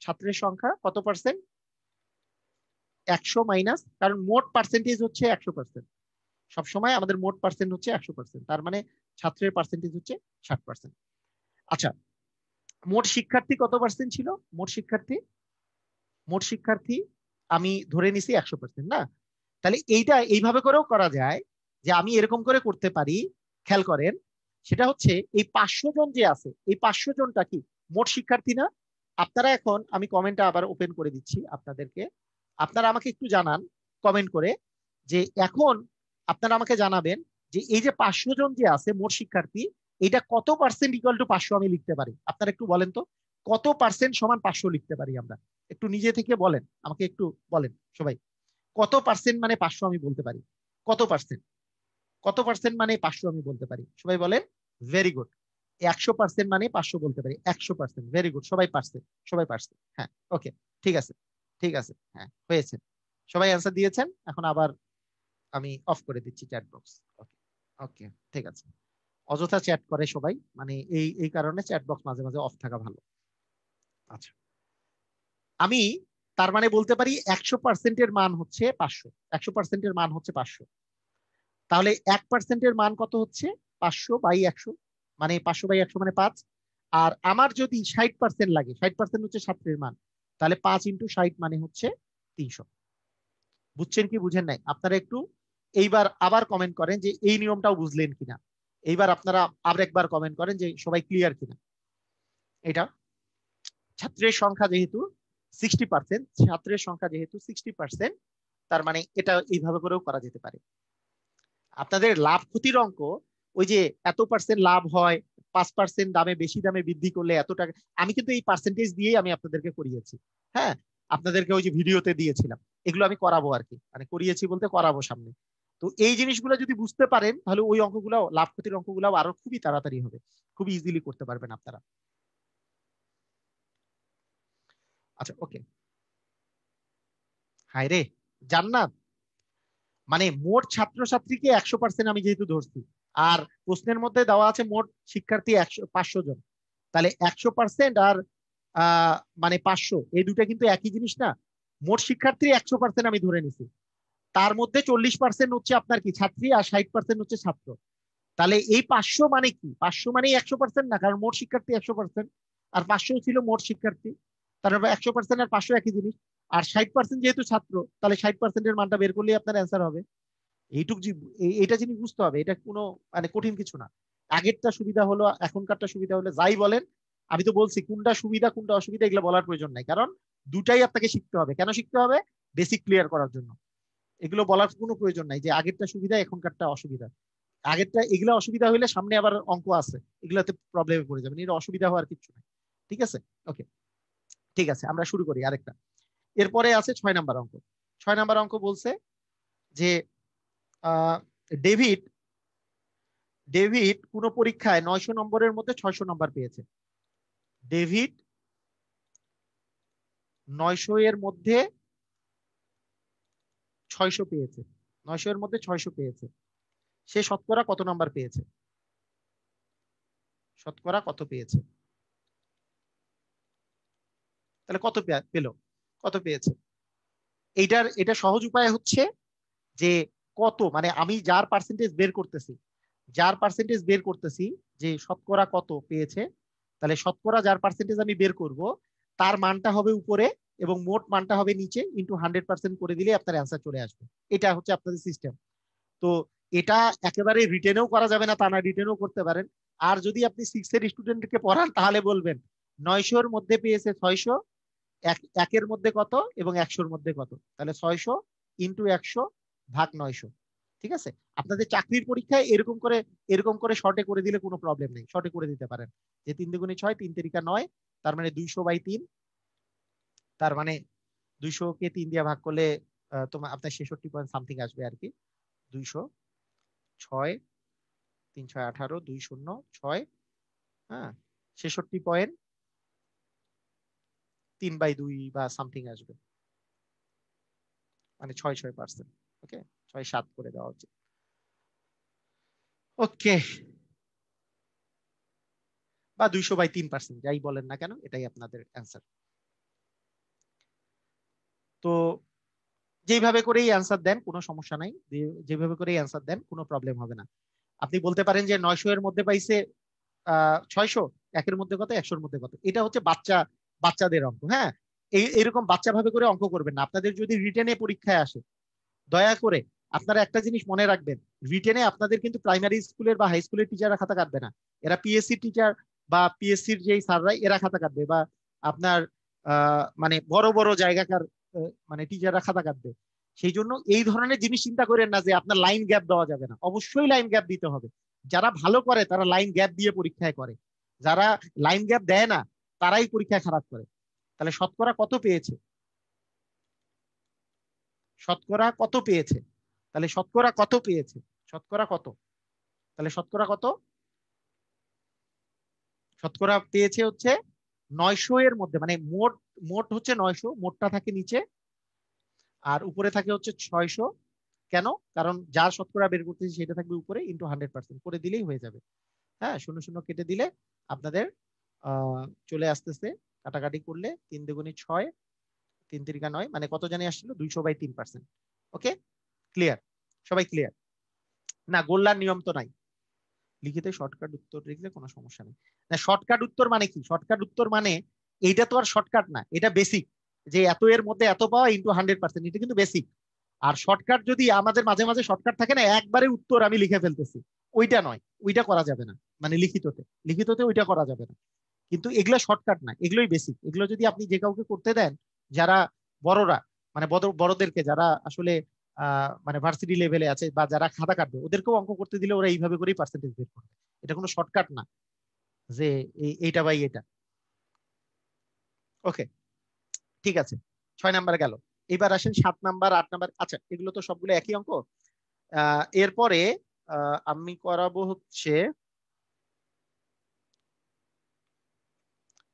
Speaker 1: ছাত্রের সংখ্যা কত পার্সেন্ট? 100 মাইনাস, কারণ মোট পার্সেন্টেজ হচ্ছে 100%। সবসময় আমাদের মোট পার্সেন্ট হচ্ছে 100%, তার মানে ছাত্রের পার্সেন্টেজ হচ্ছে 60%। আচ্ছা, মোট শিক্ষার্থী কত পার্সেন্ট ছিল? মোট শিক্ষার্থী আমি ধরে নিছি 100%, না? তাহলে এইটা এইভাবে করেও করা যায়, যে আমি এরকম করে করতে পারি। খেয়াল করেন, সেটা হচ্ছে এই 500 জন যে আছে, এই 500 জনটা কি মোট শিক্ষার্থী না? আপনারা এখন, আমি কমেন্টটা আবার ওপেন করে দিচ্ছি আপনাদেরকে, আপনারা আমাকে একটু জানান কমেন্ট করে, যে এখন আপনারা আমাকে জানাবেন যে এই যে 500 জন যে আছে মোট শিক্ষার্থী, এটা কত পার্সেন্ট ইকুয়াল টু 500 আমি লিখতে পারি? আপনারা একটু বলেন তো, কত পার্সেন্ট সমান 500 লিখতে পারি আমরা? একটু নিজে থেকে বলেন, আমাকে একটু বলেন সবাই, কত পার্সেন্ট মানে 500 আমি বলতে পারি? কত পার্সেন্ট? কত পার্সেন্ট মানে 500 আমি বলতে পারি? সবাই বলেন। Very good. 100% মানে 500 বলতে পারি। 100%, ভেরি গুড, সবাই পারছে, সবাই পারছে। হ্যাঁ, ওকে, ঠিক আছে, ঠিক আছে, হ্যাঁ হয়েছে, সবাই অ্যান্সার দিয়েছেন। এখন আবার আমি অফ করে দিচ্ছি চ্যাট বক্স। ওকে, ওকে, ঠিক আছে। অযথা চ্যাট করে সবাই, মানে এই কারণে চ্যাট বক্স মাঝে মাঝে অফ থাকা ভালো। আচ্ছা, আমি তার মানে বলতে পারি 100%-এর মান হচ্ছে 500। 100%-এর মান হচ্ছে 500। তাহলে 1%-এর মান কত হচ্ছে? 500/100, মানে 500/100 মানে 5। আর আমার যদি 60% লাগে, 60% হচ্ছে ছাত্রের মান, তাহলে 5 × 60 মানে হচ্ছে 300। বুঝছেন কি বুঝেন নাই? আপনারা একটু এইবার আবার কমেন্ট করেন যে এই নিয়মটাও বুঝলেন কিনা। এইবার আপনারা আবার একবার কমেন্ট করেন যে সবাই ক্লিয়ার কিনা। এটা ছাত্রের সংখ্যা যেহেতু 60%, ছাত্রের সংখ্যা যেহেতু 60%, তার মানে এটা এইভাবে করেও করা যেতে পারে। আপনাদের লাভ ক্ষতির অঙ্ক, ওই যে এত পার্সেন্ট লাভ হয়, 5% দামে বেশি দামে বৃদ্ধি করলে এত টাকা, আমি কিন্তু এই পার্সেন্টেজ দিয়েই আমি আপনাদেরকে করিয়েছি। হ্যাঁ, আপনাদেরকে ওই যে ভিডিওতে দিয়েছিলাম, এগুলো আমি করাবো আর কি, মানে করিয়েছি বলতে করাবো সামনে। তো এই জিনিসগুলো যদি বুঝতে পারেন তাহলে ওই অঙ্কগুলো, লাভ ক্ষতির অঙ্কগুলো আরো খুবই তাড়াতাড়ি হবে, খুবই ইজিলি করতে পারবেন আপনারা। আচ্ছা, ওকে। হায় রে জান্নাত, মানে মোট ছাত্রছাত্রীকে 100% আমি যেহেতু ধরছি, আর প্রশ্নের মধ্যে দেওয়া আছে মোট শিক্ষার্থী 500 জন, তাহলে 100% আর মানে 500, এই দুটা কিন্তু একই জিনিস না। মোট শিক্ষার্থী 100% আমি ধরে নিছি, তার মধ্যে 40% হচ্ছে আপনার কি ছাত্রী, আর 60% হচ্ছে ছাত্র। তাহলে এই 500 মানে কি? 500 মানে 100% না, কারণ মোট শিক্ষার্থী 100%, আর 500 ছিল মোট শিক্ষার্থী। তারপর 100% আর 500 একই জিনিস। আর 60% যেহেতু ছাত্র, তাহলে 60% এর মানটা বের করলেই আপনার অ্যান্সার হবে। এইটুক এইটা জিনিস বুঝতে হবে, এটা কোনো মানে কঠিন কিছু না। আগেরটা সুবিধা হলো, এখনকারটা সুবিধা হলো, যাই বলেন, আমি তো বলছি কোনটা সুবিধা কোনটা অসুবিধা এগুলো বলার প্রয়োজন নাই, কারণ দুটাই আপনাকে শিখতে হবে। কেন শিখতে হবে? বেসিক ক্লিয়ার করার জন্য। এগুলো বলার কোনো প্রয়োজন নাই যে আগেরটা সুবিধা এখনকারটা অসুবিধা। আগেরটা এগুলো অসুবিধা হইলে সামনে আবার অঙ্ক আছে, এগুলোতে প্রবলেমে পড়ে যাবেন, এটা অসুবিধা হওয়ার কিছু নাই। ঠিক আছে, ওকে, ঠিক আছে, আমরা শুরু করি আরেকটা। এরপরে আছে 6 নাম্বার অঙ্ক। 6 নাম্বার অঙ্ক বলছে যে ডেভিড ডেভিড কোন পরীক্ষায় 900 নম্বরের মধ্যে 600 নম্বর পেয়েছে। ডেভিড 900 এর মধ্যে 600 পেয়েছে, 900 এর মধ্যে 600 পেয়েছে। সে শতকরা কত নাম্বার পেয়েছে? শতকরা কত পেয়েছে? তাহলে কত পেল, কত পেয়েছে? এটা সহজ উপায় হচ্ছে যে কত, মানে আমি যার পার্সেন্টেজ বের করতেছি, যে শতকরা কত পেয়েছে, তাহলে শতকরা যার পার্সেন্টেজ আমি বের করব, তার মানটা হবে উপরে এবং মোট মানটা হবে নিচে, ইন্টু 100% করে দিলে আপনার অ্যান্সার চলে আসবে। এটা হচ্ছে আপনাদের সিস্টেম। তো এটা একেবারে রিটেনেও করা যাবে না তা না, রিটেনেও করতে পারেন। আর যদি আপনি 6 এর স্টুডেন্টকে পড়ান তাহলে বলবেন 900 এর মধ্যে পেয়েছে 600, একের মধ্যে কত এবং 100 এর মধ্যে কত, তাহলে 600 ইন্টু 100 ভাগ 900। ঠিক আছে, আপনাদের চাকরির পরীক্ষায় এরকম করে শর্টে করে দিলে কোনো প্রবলেম নেই, শর্টে করে দিতে পারেন যে 3 দুগুণে 6, 3 তিরিকা 9, তার মানে 200/3, তার মানে 200 কে 3 দিয়ে ভাগ করলে তোমার আপনার 66 পয়েন্ট সামথিং আসবে আর কি। 200, 6, 3 6 18, 2 0 6, হ্যাঁ 66.3/2 বা সামথিং আসবে, মানে 6%। ওকে, 6-7 করে দেওয়া উচিত। ওকে, বা 200/3%, যাই বলেন না কেন, এটাই আপনাদের অ্যান্সার। তো যেভাবে করেই অ্যান্সার দেন কোনো সমস্যা নাই, যেভাবে করেই অ্যান্সার দেন কোনো প্রবলেম হবে না। আপনি বলতে পারেন যে 900 এর মধ্যে পাইছে 600, একের মধ্যে কত, 100 এর মধ্যে কত। এটা হচ্ছে বাচ্চাদের অঙ্ক। হ্যাঁ, এইরকম বাচ্চা ভাবে করে অঙ্ক করবেন না। আপনাদের যদি রিটেনে পরীক্ষায় আসে, দয়া করে আপনারা একটা জিনিস মনে রাখবেন, রিটেনে আপনাদের কিন্তু প্রাইমারি স্কুলের বা হাই স্কুলের টিচাররা খাতা কাটবে না, এরা পিএসসি টিচার বা পিএসসির যেই স্যাররা এরা খাতা কাটবে, বা আপনার মানে বড় বড় জায়গাকার মানে টিচাররা খাতা কাটবে। সেই জন্য এই ধরনের জিনিস চিন্তা করেন না যে আপনার লাইন গ্যাপ দেওয়া যাবে না, অবশ্যই লাইন গ্যাপ দিতে হবে। যারা ভালো করে তারা লাইন গ্যাপ দিয়ে পরীক্ষায় করে, যারা লাইন গ্যাপ দেয় না তারাই পরীক্ষায় খারাপ করে। তাহলে শতকরা কত পেয়েছে? শতকরা কত পেয়েছে? তাহলে শতকরা কত পেয়েছে? শতকরা কত? তাহলে শতকরা কত? শতকরা পেয়েছে হচ্ছে 900 এর মধ্যে, মানে মোট হচ্ছে 900, মোটটা থাকে নিচে আর উপরে থাকে হচ্ছে 600। কেন? কারণ যার শতকরা বের করতেছি সেটা থাকবে উপরে, ইন্টু 100% করে দিলেই হয়ে যাবে। হ্যাঁ, 0 কেটে দিলে আপনাদের চলে আসতেছে, কাটাকাটি করলে 3 দুগুণে 6, 3 তিরিকা 9, মানে কত জানি আসছিল, 200/3%। ওকে, ক্লিয়ার? সবাই ক্লিয়ার? না, গোল্লার নিয়ম তো নাই, লিখিত শর্টকাট উত্তর লিখলে কোনো সমস্যা নেই। না, শর্টকাট উত্তর মানে কি? শর্টকাট উত্তর মানে এইটা তো আর শর্টকাট না, এটা বেসিক, যে এত এর মধ্যে এত পাওয়া ইন্টু 100%, এটা কিন্তু বেসিক। আর শর্টকাট যদি আমাদের মাঝে মাঝে শর্টকাট থাকে না, একবারে উত্তর আমি লিখে ফেলতেছি, ওইটা নয়, ওইটা করা যাবে না। মানে লিখিততে ওইটা করা যাবে না। কিন্তু এগুলো শর্টকাট না, এগুলোই বেসিক। এগুলো যদি আপনি যে কাউকে করতে দেন, যারা বড়রা, মানে বড়দেরকে, যারা আসলে মানে ভার্সিটি লেভেলে আছে বা যারা খাতা কাটবে, ওদেরকেও অঙ্ক করতে দিলে ওরা এইভাবে করেই পার্সেন্টেজ বের করবে। এটা কোনো শর্টকাট না যে এইটা বাই এটা। ওকে, ঠিক আছে, 6 নাম্বার গেল। এবার আসেন 7 নাম্বার, 8 নাম্বার। আচ্ছা, এগুলো তো সবগুলো একই অঙ্ক। এরপরে আমি করাবো হচ্ছে,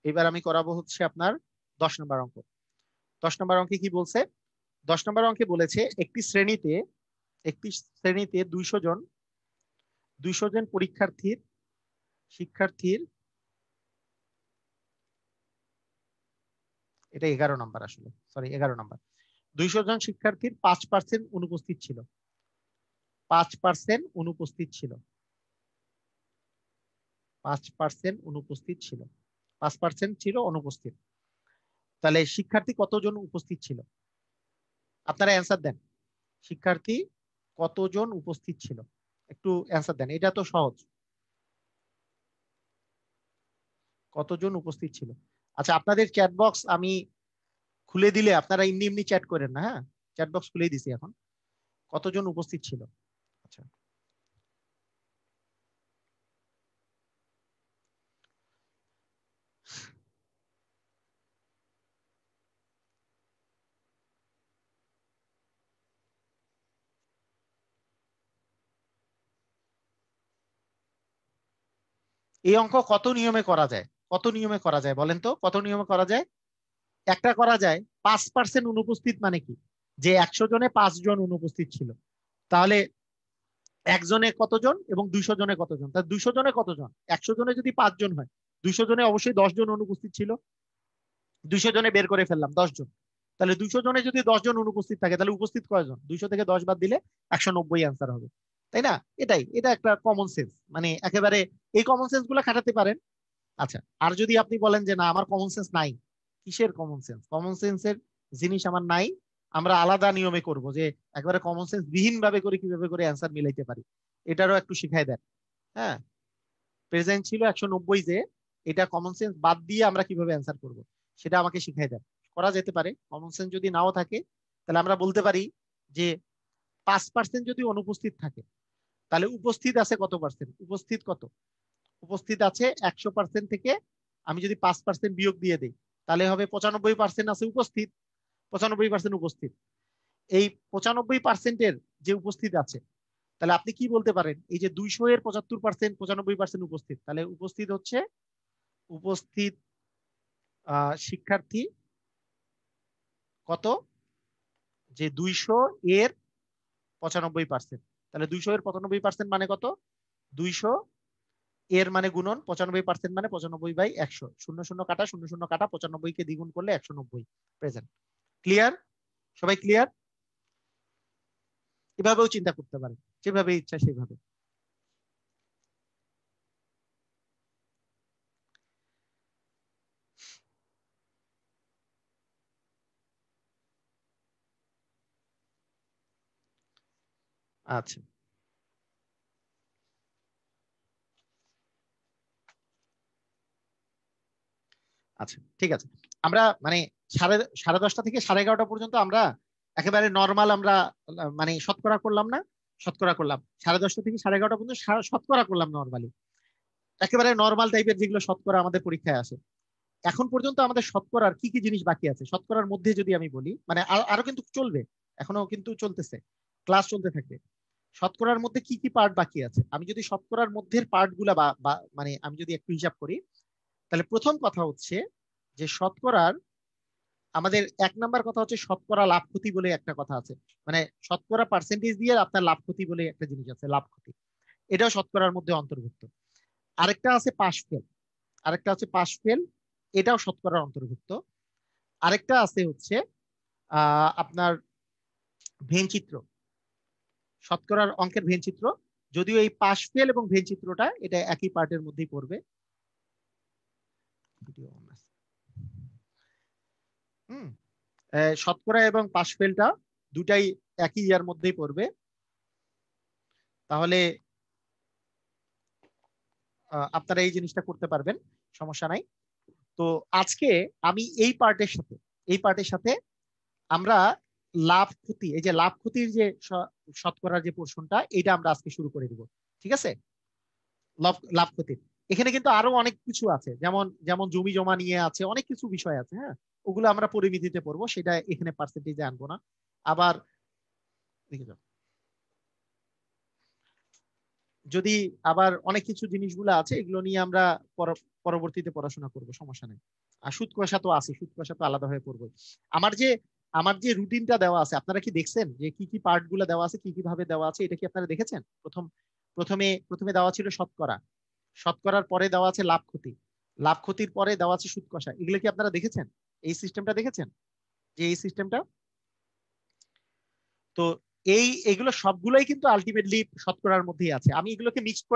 Speaker 1: এবার আমি করাবো হচ্ছে আপনার 10 নাম্বার অঙ্ক। 10 নাম্বার অঙ্কে কি বলছে? 10 নাম্বার অঙ্কে বলেছে একটি শ্রেণীতে 200 জন শিক্ষার্থীর, এটা 11 নাম্বার, আসলে সরি 11 নাম্বার। 200 জন শিক্ষার্থীর 5% অনুপস্থিত ছিল। 5% অনুপস্থিত ছিল। 5% অনুপস্থিত ছিল। 5% ছিল অনুপস্থিত। তাহলে শিক্ষার্থী কতজন উপস্থিত ছিল? আপনারা অ্যান্সার দেন। শিক্ষার্থী কতজন উপস্থিত ছিল? একটু অ্যান্সার দেন, এটা তো সহজ। কতজন উপস্থিত ছিল? আচ্ছা, আপনাদের চ্যাট বক্স আমি খুলে দিলে আপনারা এমনি এমনি চ্যাট করেন না, হ্যাঁ? চ্যাট বক্স খুলেই দিছি এখন। কতজন উপস্থিত ছিল? আচ্ছা, এই অঙ্ক কত নিয়মে করা যায়? কত নিয়মে করা যায় বলেন তো? কত নিয়মে করা যায়? একটা করা যায়, 5% অনুপস্থিত মানে কি? যে 100 জনে 5 জন অনুপস্থিত ছিল, তাহলে একজনে কতজন এবং 200 জনে কতজন? তাহলে 200 জনে কতজন? 100 জনে যদি 5 জন হয়, 200 জনে অবশ্যই 10 জন অনুপস্থিত ছিল। 200 জনে বের করে ফেললাম 10 জন। তাহলে 200 জনে যদি 10 জন অনুপস্থিত থাকে, তাহলে উপস্থিত কয়জন? 200 থেকে 10 বাদ দিলে 190 অ্যান্সার হবে, তাই না? এটা একটা কমন সেন্স, মানে একেবারে এই কমন সেন্স গুলো খাটাতে পারেন। আচ্ছা, আর যদি আপনি বলেন যে না, আমার কমন সেন্স নাই, কিসের কমন সেন্স? কমন সেন্সের জিনিস আমার নাই, আমরা আলাদা নিয়মে করব, যে একবারে কমন সেন্স বিহীন ভাবে করে কিভাবে করে অ্যান্সার মিলাইতে পারি, এটারও একটু শিখাই দেন। হ্যাঁ, প্রেজেন্ট ছিল 190, যে এটা কমন সেন্স বাদ দিয়ে আমরা কিভাবে অ্যান্সার করব সেটা আমাকে শিখাই দেন। করা যেতে পারে। কমন সেন্স যদি নাও থাকে, তাহলে আমরা বলতে পারি যে 5% যদি অনুপস্থিত থাকে, তাহলে উপস্থিত আছে কত পার্সেন্ট? উপস্থিত কত? উপস্থিত আছে 100% থেকে আমি যদি 5% বিয়োগ দিয়ে দিই, তাহলে হবে 95% আছে উপস্থিত। 95% উপস্থিত। এই 95%-এর যে উপস্থিত আছে, তাহলে আপনি কি বলতে পারেন? এই যে 200 এর 75%, 95% উপস্থিত, তাহলে উপস্থিত হচ্ছে উপস্থিত শিক্ষার্থী কত? যে 200 এর 95%, তাহলে 200 এর 95% মানে কত? 200 এর মানে গুণন 95% মানে 95/100। 00 কাটা 00 কাটা 95 কে দ্বিগুণ করলে 190। প্রেজেন্ট। ক্লিয়ার? সবাই ক্লিয়ার? এভাবেও চিন্তা করতে পারেন, যেভাবে ইচ্ছা সেভাবে। আচ্ছা, আচ্ছা, ঠিক আছে। আমরা মানে সাড়ে 10টা থেকে 11:30 পর্যন্ত আমরা একেবারে নর্মাল, আমরা মানে শতকরা করলাম না? শতকরা করলাম। 10:30 থেকে 11:30 পর্যন্ত শতকরা করলাম নর্মালি, একেবারে নর্মাল টাইপের যেগুলো শতকরা আমাদের পরীক্ষায় আসে। এখন পর্যন্ত আমাদের শতকরার কি কি জিনিস বাকি আছে? শতকরার মধ্যে যদি আমি বলি, মানে আরো কিন্তু চলবে, এখনো কিন্তু চলতেছে, ক্লাস চলতে থাকবে। শতকরার মধ্যে কি কি পার্ট বাকি আছে? আমি যদি শতকরার মধ্যে পার্ট গুলা মানে আমি যদি একটু হিসাব করি, তাহলে প্রথম কথা হচ্ছে যে শতকরার আমাদের 1 নাম্বার কথা হচ্ছে শতকরা লাভ ক্ষতি বলে একটা কথা আছে। মানে শতকরা পার্সেন্টেজ দিয়ে আপনার লাভ ক্ষতি বলে একটা জিনিস আছে, লাভ ক্ষতি, এটাও শতকরার মধ্যে অন্তর্ভুক্ত। আরেকটা আছে পাস ফেল, এটাও শতকরার অন্তর্ভুক্ত। আরেকটা আছে হচ্ছে আপনার ভেনচিত্র, শতকরার অঙ্কের ভেনচিত্র, যদিও এই পাশ ফেল এবং ভেন চিত্রটা এটা একই পার্টের মধ্যেই পড়বে। শতকরা এবং পাশ ফেলটা দুটাই একই ইয়ার মধ্যেই পড়বে। তাহলে আপনারা এই জিনিসটা করতে পারবেন, সমস্যা নাই। তো আজকে আমি এই পার্টের সাথে আমরা লাভ ক্ষতি, এই যে লাভ ক্ষতির যে শতকরার যে পোর্শনটা, এটা আমরা আজকে শুরু করে দিব। ঠিক আছে? লাভ ক্ষতির এখানে কিন্তু আরো অনেক কিছু আছে, যেমন যেমন জমি জমা নিয়ে আছে, অনেক কিছু বিষয় আছে। হ্যাঁ, ওগুলো আমরা পরিমিতিতে পড়বো, সেটা এখানে পার্সেন্টেজে আনবো না। আবার দেখে যাও, যদি আবার অনেক কিছু জিনিসগুলো আছে, এগুলো নিয়ে আমরা পরবর্তীতে পড়াশোনা করব, সমস্যা নেই। আর সুদ কষা তো আছে, সুদ কষা তো আলাদা হয়ে পড়বে। আমার যে রুটিনটা দেওয়া আছে, আপনারা কি দেখছেন যে কি কি পার্ট গুলো দেওয়া আছে, কি কি ভাবে দেওয়া আছে? এটা কি আপনারা দেখেছেন? প্রথমে দেওয়া ছিল শতকরা, শতকরার পরে দেওয়া আছে লাভ ক্ষতি, লাভ ক্ষতির পরে দেওয়া আছে সুদ কষা। এগুলো কি আপনারা দেখেছেন? এই সিস্টেমটা দেখেছেন? যে এই সিস্টেমটা, তো এইগুলো সবগুলোই কিন্তু আলটিমেটলি শতকরার মধ্যেই আছে। আমি এগুলোকে মিক্সড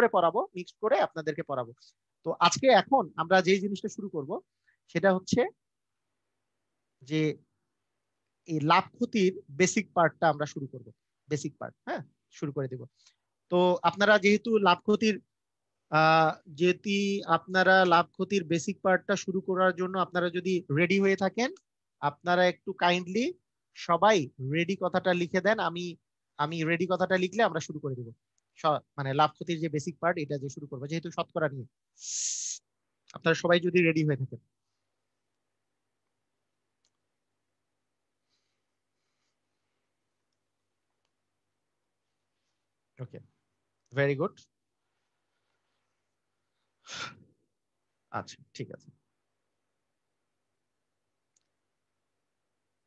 Speaker 1: করে আপনাদেরকে পড়াবো। তো আজকে এখন আমরা যে জিনিসটা শুরু করব সেটা হচ্ছে যে এই লাভ ক্ষতির বেসিক পার্টটা আমরা শুরু করব, বেসিক পার্ট। হ্যাঁ, শুরু করে দেব। তো আপনারা যেহেতু লাভ ক্ষতির বেসিক পার্টটা শুরু করার জন্য আপনারা যদি রেডি হয়ে থাকেন, আপনারা একটু কাইন্ডলি সবাই রেডি কথাটা লিখে দেন। আমি রেডি কথাটা লিখলে আমরা শুরু করে দেব, মানে লাভ ক্ষতির যে বেসিক পার্ট এটা যে শুরু করবো, যেহেতু শতকরা নিয়ে। আপনারা সবাই যদি রেডি হয়ে থাকেন। ওকে, ভেরি গুড। আচ্ছা, ঠিক আছে।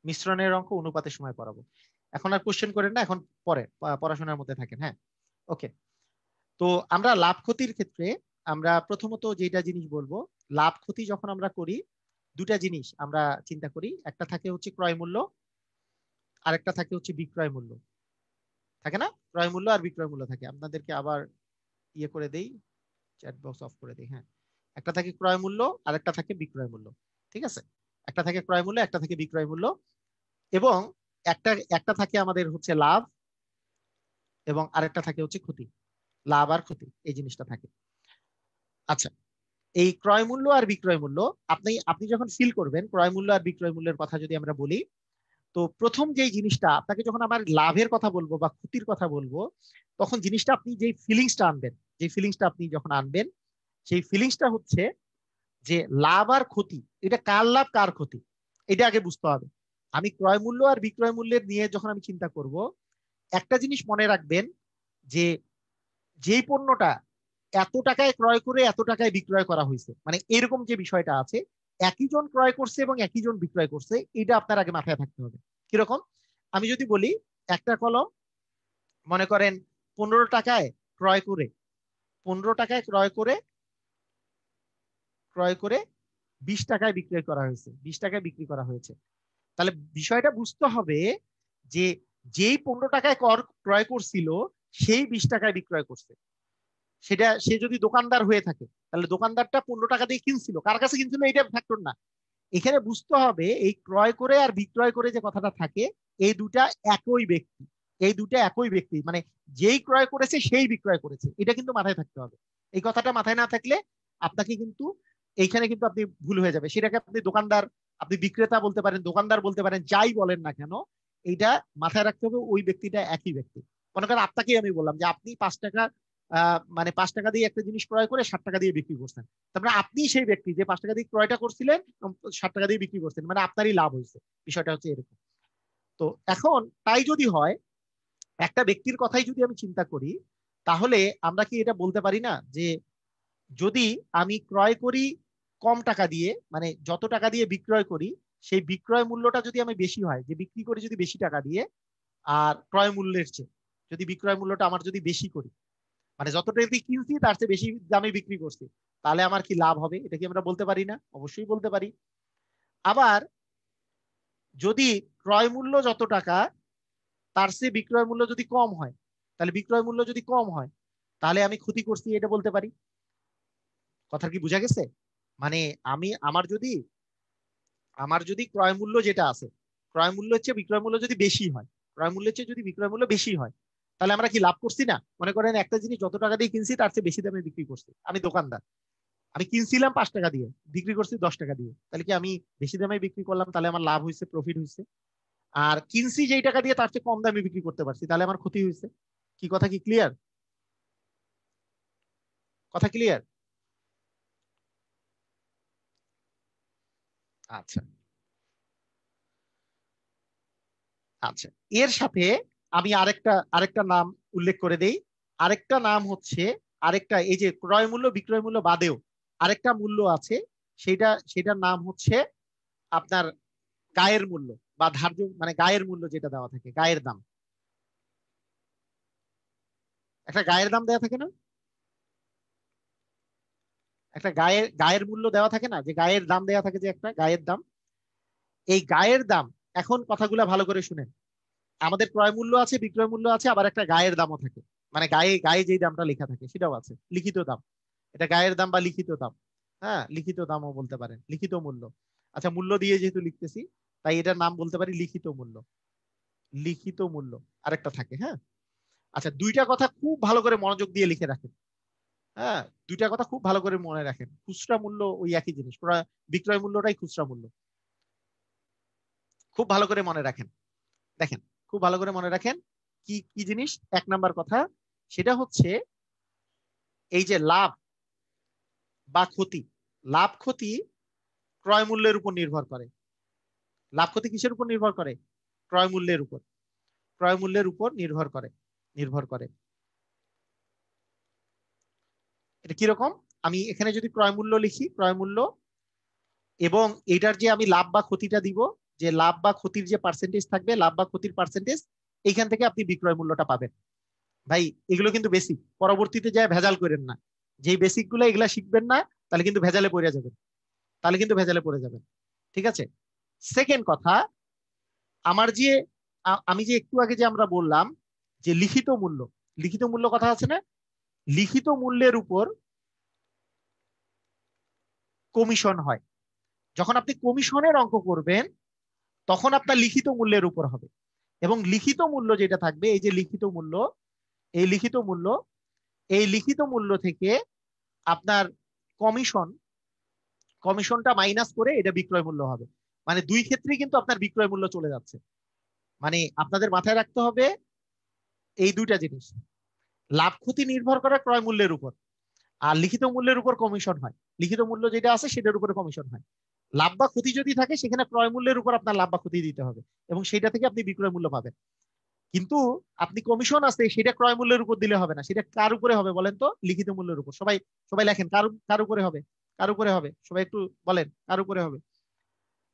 Speaker 1: মিশ্রণের অঙ্ক অনুপাতের সময় পড়াবো, এখন আর কোশ্চেন করেন না, এখন পরে পড়াশোনার মধ্যে থাকেন। হ্যাঁ, ওকে। তো আমরা লাভ ক্ষতির ক্ষেত্রে আমরা প্রথমত যেটা জিনিস বলবো, লাভ ক্ষতি যখন আমরা করি দুটা জিনিস আমরা চিন্তা করি। একটা থাকে হচ্ছে ক্রয় মূল্য, আর একটা থাকে হচ্ছে বিক্রয় মূল্য। থাকে না? ক্রয় মূল্য আর বিক্রয় মূল্য থাকে। আপনাদেরকে আবার ইয়ে করে দেই, চ্যাট বক্স অফ করে দেই। হ্যাঁ, একটা থাকে ক্রয় মূল্য আর একটা থাকে বিক্রয় মূল্য। ঠিক আছে? একটা থাকে ক্রয় মূল্য, একটা থাকে বিক্রয় মূল্য, এবং একটা থাকে আমাদের হচ্ছে লাভ, এবং আরেকটা থাকে হচ্ছে ক্ষতি। লাভ আর ক্ষতি এই জিনিসটা থাকে। আচ্ছা, এই ক্রয় মূল্য আর বিক্রয় মূল্য আপনি যখন ফিল করবেন, ক্রয় মূল্য আর বিক্রয় মূল্যের কথা যদি আমরা বলি, তো প্রথম যেই জিনিসটা আপনাকে যখন আমার লাভের কথা বলবো বা ক্ষতির কথা বলবো, তখন জিনিসটা আপনি যে ফিলিংসটা আনবেন, যে ফিলিংসটা আপনি যখন আনবেন, সেই ফিলিংসটা হচ্ছে যে লাভ আর ক্ষতি, এটা কার লাভ কার ক্ষতি, এটা আগে বুঝতে হবে। আমি ক্রয় মূল্য আর বিক্রয় মূল্যের নিয়ে যখন আমি চিন্তা করব, একটা জিনিস মনে রাখবেন যে যেই পণ্যটা এত টাকায় ক্রয় করে এত টাকায় বিক্রয় করা হয়েছে, মানে এরকম যে বিষয়টা আছে, একই জন ক্রয় করছে এবং একই জন বিক্রয় করছে, এটা আপনার আগে মাথায় থাকতে হবে। কিরকম? আমি যদি বলি একটা কলম মনে করেন 15 টাকায় ক্রয় করে 15 টাকায় ক্রয় করে 20 টাকায় বিক্রয় করা হয়েছে, 20 টাকায় বিক্রি করা হয়েছে। তাহলে বিষয়টা বুঝতে হবে যে যেই 15 টাকায় ক্রয় করছিল সেই 20 টাকায় বিক্রয় করছে। সেটা সে যদি দোকানদার হয়ে থাকে, তাহলে দোকানদারটা 15 টাকা দিয়ে কিনছিল, কার কাছে কিনছিল এটা ফ্যাক্টর না। এখানে বুঝতে হবে এই ক্রয় করে আর বিক্রয় করে যে কথাটা থাকে, এই দুটা একই ব্যক্তি, মানে যেই ক্রয় করেছে সেই বিক্রয় করেছে, এটা কিন্তু মাথায় থাকতে হবে। এই কথাটা মাথায় না থাকলে আপনাকে কিন্তু এইখানে কিন্তু আপনি ভুল হয়ে যাবে। সেটাকে আপনি দোকানদার, আপনি বিক্রেতা বলতে পারেন, দোকানদার বলতে পারেন, যাই বলেন না কেন, এইটা মাথায় রাখতে হবে ওই ব্যক্তিটা একই ব্যক্তি। মনে করেন আপনাকে আমি বললাম যে আপনি 5 টাকা মানে 5 টাকা দিয়ে একটা জিনিস ক্রয় করে 60 টাকা দিয়ে বিক্রি করছেন, তারপরে আপনি সেই ব্যক্তি যে 5 টাকা দিয়ে ক্রয়টা করছিলেন 60 টাকা দিয়ে বিক্রি করছেন, মানে আপনারই লাভ হয়েছে। বিষয়টা হচ্ছে এরকম। তো এখন তাই যদি হয়, একটা ব্যক্তির কথাই যদি আমি চিন্তা করি, তাহলে আমরা কি এটা বলতে পারি না যে যদি আমি ক্রয় করি কম টাকা দিয়ে, মানে যত টাকা দিয়ে বিক্রয় করি সেই বিক্রয় মূল্যটা যদি আমি বেশি হয়, যে বিক্রি করি যদি বেশি টাকা দিয়ে, আর ক্রয় মূল্যের চেয়ে যদি বিক্রয় মূল্যটা আমার যদি বেশি করি, মানে যত টাকা দিয়ে কিনছি তার চেয়ে বেশি দামে বিক্রি করছি, তাহলে আমার কি লাভ হবে? এটা কি আমরা বলতে পারি না? অবশ্যই বলতে পারি। আবার যদি ক্রয় মূল্য যত টাকা তার চেয়ে বিক্রয় মূল্য যদি কম হয়, তাহলে বিক্রয় মূল্য যদি কম হয়, তাহলে আমি ক্ষতি করছি এটা বলতে পারি। কথা কি বোঝা গেছে? মানে আমার যদি ক্রয় মূল্য যেটা আছে, ক্রয় মূল্য হচ্ছে বিক্রয় মূল্য যদি বেশি হয়, ক্রয় মূল্য হচ্ছে যদি বিক্রয় মূল্য বেশি হয়, তাহলে আমরা কি লাভ করছি না? মনে করেন একটা জিনিস যত টাকা দিয়ে কিনছি তার চেয়ে বেশি দামে বিক্রি করছি, আমি দোকানদার, আমি কিনছিলাম 5 টাকা দিয়ে, বিক্রি করছি 10 টাকা দিয়ে, তাহলে কি আমি বেশি দামে বিক্রি করলাম, তাহলে আমার লাভ হয়েছে, প্রফিট হয়েছে। আর কিনছি যেই টাকা দিয়ে তার চেয়ে কম দামে বিক্রি করতে পারছি, তাহলে আমার ক্ষতি হয়েছে। কি কথা কি ক্লিয়ার? কথা ক্লিয়ার? আচ্ছা আচ্ছা, এর সাথে আমি আরেকটা নাম উল্লেখ করে দেই। আরেকটা নাম হচ্ছে, আরেকটা এই যে ক্রয় মূল্য বিক্রয় মূল্য বাদেও আরেকটা মূল্য আছে, সেটার নাম হচ্ছে আপনার গায়ের মূল্য বা ধার্য, মানে গায়ের মূল্য যেটা দেওয়া থাকে, গায়ের দাম। একটা গায়ের দাম দেওয়া থাকে না? একটা গায়ের মূল্য দেওয়া থাকে না, যে গায়ের দাম দেওয়া থাকে, যে একটা গায়ের দাম। এই গায়ের দাম, এখন কথাগুলো ভালো করে শুনেন, আমাদের ক্রয় মূল্য আছে, বিক্রয় মূল্য আছে, আবার একটা গায়ের দামও থাকে। মানে গায়ে গায়ে যেই দামটা লেখা থাকে সেটাও আছে, লিখিত দাম। এটা গায়ের দাম বা লিখিত দাম। হ্যাঁ, লিখিত দামও বলতে পারেন, লিখিত মূল্য। আচ্ছা, মূল্য দিয়ে যেহেতু লিখতেছি তাই এটার নাম বলতে পারি লিখিত মূল্য। লিখিত মূল্য আরেকটা থাকে। হ্যাঁ, আচ্ছা, দুইটা কথা খুব ভালো করে মনোযোগ দিয়ে লিখে রাখেন। হ্যাঁ, দুইটা কথা খুব ভালো করে মনে রাখেন। খুচরা মূল্য ওই একই জিনিস, বিক্রয় মূল্যটাই খুচরা মূল্য। খুব ভালো করে মনে রাখেন, দেখেন, খুব ভালো করে মনে রাখেন। কি কি জিনিস? 1 নাম্বার কথা, সেটা হচ্ছে এই যে লাভ বা ক্ষতি, লাভ ক্ষতি ক্রয় মূল্যের উপর নির্ভর করে। লাভ ক্ষতি কিসের উপর নির্ভর করে? ক্রয় মূল্যের উপর। ক্রয় মূল্যের উপর নির্ভর করে। এটা কিরকম? আমি এখানে যদি ক্রয় মূল্য লিখি, ক্রয় মূল্য, এবং এটার যে আমি লাভ বা ক্ষতিটা দিব, যে লাভ বা ক্ষতির যে পার্সেন্টেজ থাকবে, লাভ বা ক্ষতির পার্সেন্টেজ, এইখান থেকে আপনি বিক্রয় মূল্যটা পাবেন। ভাই, এগুলো কিন্তু বেসিক, পরবর্তীতে যায় ভেজাল করেন না। যেই বেসিক গুলো এগুলা শিখবেন না, তাহলে কিন্তু ভেজালে পড়ে যাবেন। ঠিক আছে? সেকেন্ড কথা, আমি যে একটু আগে যে আমরা বললাম যে লিখিত মূল্য কথা আছে না, লিখিত মূল্যের উপর কমিশন হয়। যখন আপনি কমিশনের অঙ্ক করবেন তখন আপনার লিখিত মূল্যের উপর হবে। এবং লিখিত মূল্য যেটা থাকবে, এই যে এই লিখিত মূল্য থেকে আপনার কমিশনটা মাইনাস করে এটা বিক্রয় মূল্য হবে। মানে দুই ক্ষেত্রেই কিন্তু আপনার বিক্রয় মূল্য চলে যাচ্ছে। মানে আপনাদের মাথায় রাখতে হবে এই দুইটা জিনিস, লাভ ক্ষতি নির্ভর করে ক্রয় মূল্যের উপর, আর লিখিত মূল্যের উপর কমিশন হয়। লিখিত মূল্য যেটা আছে সেটার উপরে কমিশন হয়। লাভ বা ক্ষতি যদি থাকে, সেখানে ক্রয় মূল্যের উপর আপনার লাভ বা ক্ষতি দিতে হবে, এবং সেটা থেকে আপনি বিক্রয় মূল্য পাবেন। কিন্তু আপনি কমিশন আছে সেটা ক্রয় মূল্যের উপর দিলে হবে না, সেটা কার উপরে হবে বলেন তো? লিখিত মূল্যের উপর। সবাই সবাই লেখেন, কার উপরে হবে? কার উপরে হবে? সবাই একটু বলেন, কার উপরে হবে?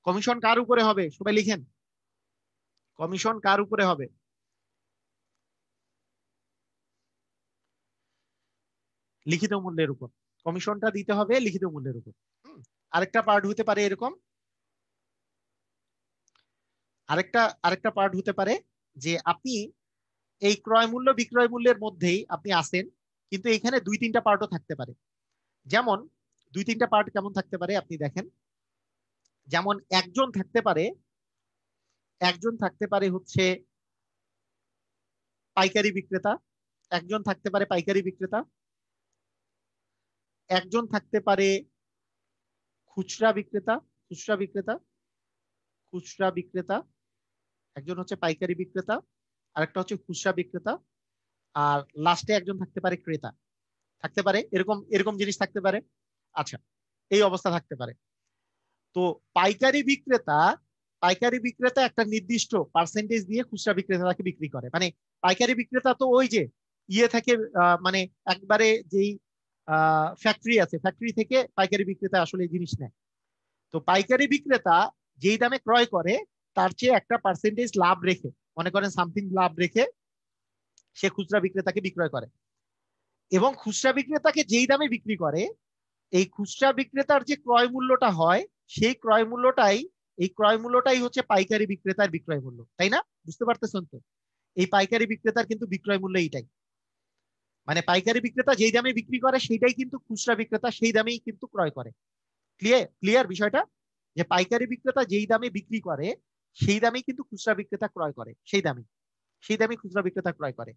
Speaker 1: কমিশন কার উপরে হবে? সবাই লিখেন, কমিশন কার উপরে হবে? লিখিত মূল্যের উপর। কমিশনটা দিতে হবে লিখিত মূল্যের উপর। আরেকটা পার্ট হতে পারে এরকম, আরেকটা পার্ট হতে পারে যে আপনি এই ক্রয় মূল্য বিক্রয় মূল্যের মধ্যেই আপনি আসেন, কিন্তু এখানে 2-3টা পার্টও থাকতে পারে। যেমন 2-3টা পার্ট কেমন থাকতে পারে আপনি দেখেন। যেমন একজন থাকতে পারে হচ্ছে পাইকারি বিক্রেতা, একজন থাকতে পারে পাইকারি বিক্রেতা, একজন থাকতে পারে খুচরা বিক্রেতা, খুচরা বিক্রেতা, খুচরা বিক্রেতা, একজন হচ্ছে পাইকারি বিক্রেতা, আরেকটা হচ্ছে খুচরা বিক্রেতা, আর লাস্টে একজন থাকতে পারে ক্রেতা। থাকতে পারে এরকম এরকম জিনিস থাকতে পারে। আচ্ছা, এই অবস্থা থাকতে পারে। তো পাইকারি বিক্রেতা একটা নির্দিষ্ট পার্সেন্টেজ দিয়ে খুচরা বিক্রেতাকে বিক্রি করে। মানে পাইকারি বিক্রেতা তো ওই যে থেকে মানে একবারে যেই ফ্যাক্টরি আছে, ফ্যাক্টরি থেকে পাইকারি বিক্রেতা আসলে এই জিনিস নেয়। তো পাইকারি বিক্রেতা যেই দামে ক্রয় করে তার চেয়ে একটা পার্সেন্টেজ লাভ রেখে, মনে করেন সামথিং লাভ রেখে, সে খুচরা বিক্রেতাকে বিক্রয় করে। এবং খুচরা বিক্রেতাকে যেই দামে বিক্রি করে, এই খুচরা বিক্রেতার যে ক্রয় মূল্যটা হয়, সেই ক্রয় মূল্যটাই হচ্ছে পাইকারি বিক্রেতার বিক্রয় মূল্য। তাই না? বুঝতে পারতেছেন তো? এই পাইকারি বিক্রেতার কিন্তু বিক্রয় মূল্য এইটাই। মানে পাইকারি বিক্রেতা যেই দামে বিক্রি করে সেইটাই কিন্তু খুচরা বিক্রেতা সেই দামেই কিন্তু ক্রয় করে। ক্লিয়ার বিষয়টা, যে পাইকারি বিক্রেতা যেই দামে বিক্রি করে সেই দামেই কিন্তু খুচরা বিক্রেতা ক্রয় করে, সেই দামে খুচরা বিক্রেতা ক্রয় করে।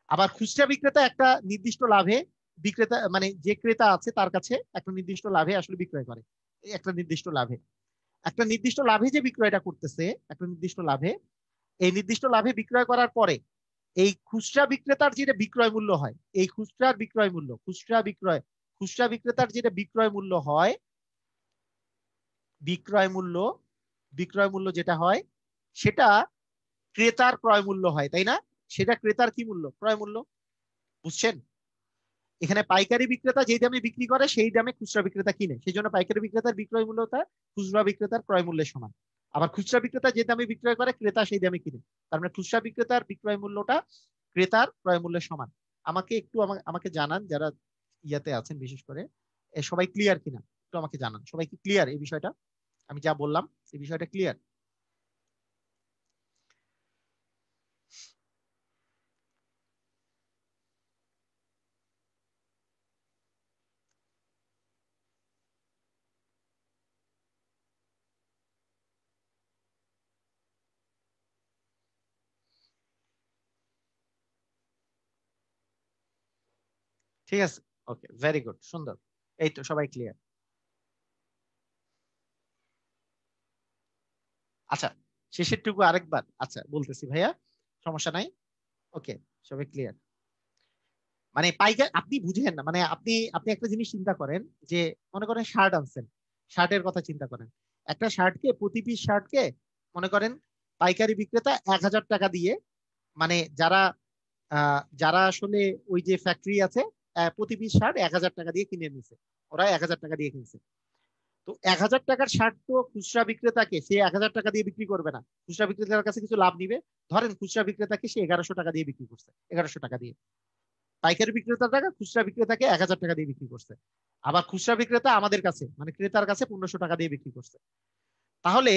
Speaker 1: আবার খুচরা বিক্রেতা একটা নির্দিষ্ট লাভে বিক্রেতা মানে যে ক্রেতা আছে তার কাছে একটা নির্দিষ্ট লাভে আসলে বিক্রয় করে, একটা নির্দিষ্ট লাভে যে বিক্রয়টা করতেছে, একটা নির্দিষ্ট লাভে, এই নির্দিষ্ট লাভে বিক্রয় করার পরে এই খুচরা বিক্রেতার যেটা বিক্রয় মূল্য হয়, এই খুচরা বিক্রেতার যেটা বিক্রয় মূল্য হয়, বিক্রয় মূল্য যেটা হয় সেটা ক্রেতার ক্রয় মূল্য হয়, তাই না? সেটা ক্রেতার কি মূল্য? ক্রয় মূল্য। বুঝছেন? এখানে পাইকারি বিক্রেতা যে দামে বিক্রি করে সেই দামে খুচরা বিক্রেতা কিনে, সেই জন্য পাইকারি বিক্রেতার বিক্রয় মূল্যটা খুচরা বিক্রেতার ক্রয় মূল্যের সমান। আবার খুচরা বিক্রেতা যে দামে বিক্রয় করে ক্রেতা সেই দামে কিনে, তার মানে খুচরা বিক্রেতার বিক্রয় মূল্যটা ক্রেতার ক্রয় মূল্যের সমান। আমাকে জানান যারা ইয়াতে আছেন, বিশেষ করে সবাই ক্লিয়ার কিনা একটু আমাকে জানান। সবাই কি ক্লিয়ার এই বিষয়টা? আমি যা বললাম এই বিষয়টা ক্লিয়ার? ঠিক আছে, ওকে, ভেরি গুড, সুন্দর। এই তো সবাই ক্লিয়ার। আচ্ছা, শেষেরটুকু আরেকবার আচ্ছা বলতেছি ভাইয়া, সমস্যা নাই। ওকে, সবাই ক্লিয়ার। মানে পাইকারি আপনি বুঝেন না, মানে আপনি আপনি একটা জিনিস চিন্তা করেন যে মনে করেন শার্ট আনছেন, শার্টের কথা চিন্তা করেন। একটা শার্টকে, প্রতি পিস শার্টকে মনে করেন পাইকারি বিক্রেতা 1000 টাকা দিয়ে, মানে যারা আসলে ওই যে ফ্যাক্টরি আছে, প্রতি পিস শার্ট 1000 টাকা দিয়ে কিনে নিছে, ওরা 1000 টাকা দিয়ে কিনছে। তো 1000 টাকার শার্ট তো খুচরা বিক্রেতাকে সে 1000 টাকা দিয়ে বিক্রি করবে না, খুচরা বিক্রেতার কাছে কিছু লাভ নিবে। ধরেন খুচরা বিক্রেতাকে সে 1100 টাকা দিয়ে বিক্রি করছে, 1100 টাকা দিয়ে। পাইকারি বিক্রেতার টাকা খুচরা বিক্রেতাকে 1000 টাকা দিয়ে বিক্রি করছে। আবার খুচরা বিক্রেতা আমাদের কাছে মানে ক্রেতার কাছে 1500 টাকা দিয়ে বিক্রি করছে। তাহলে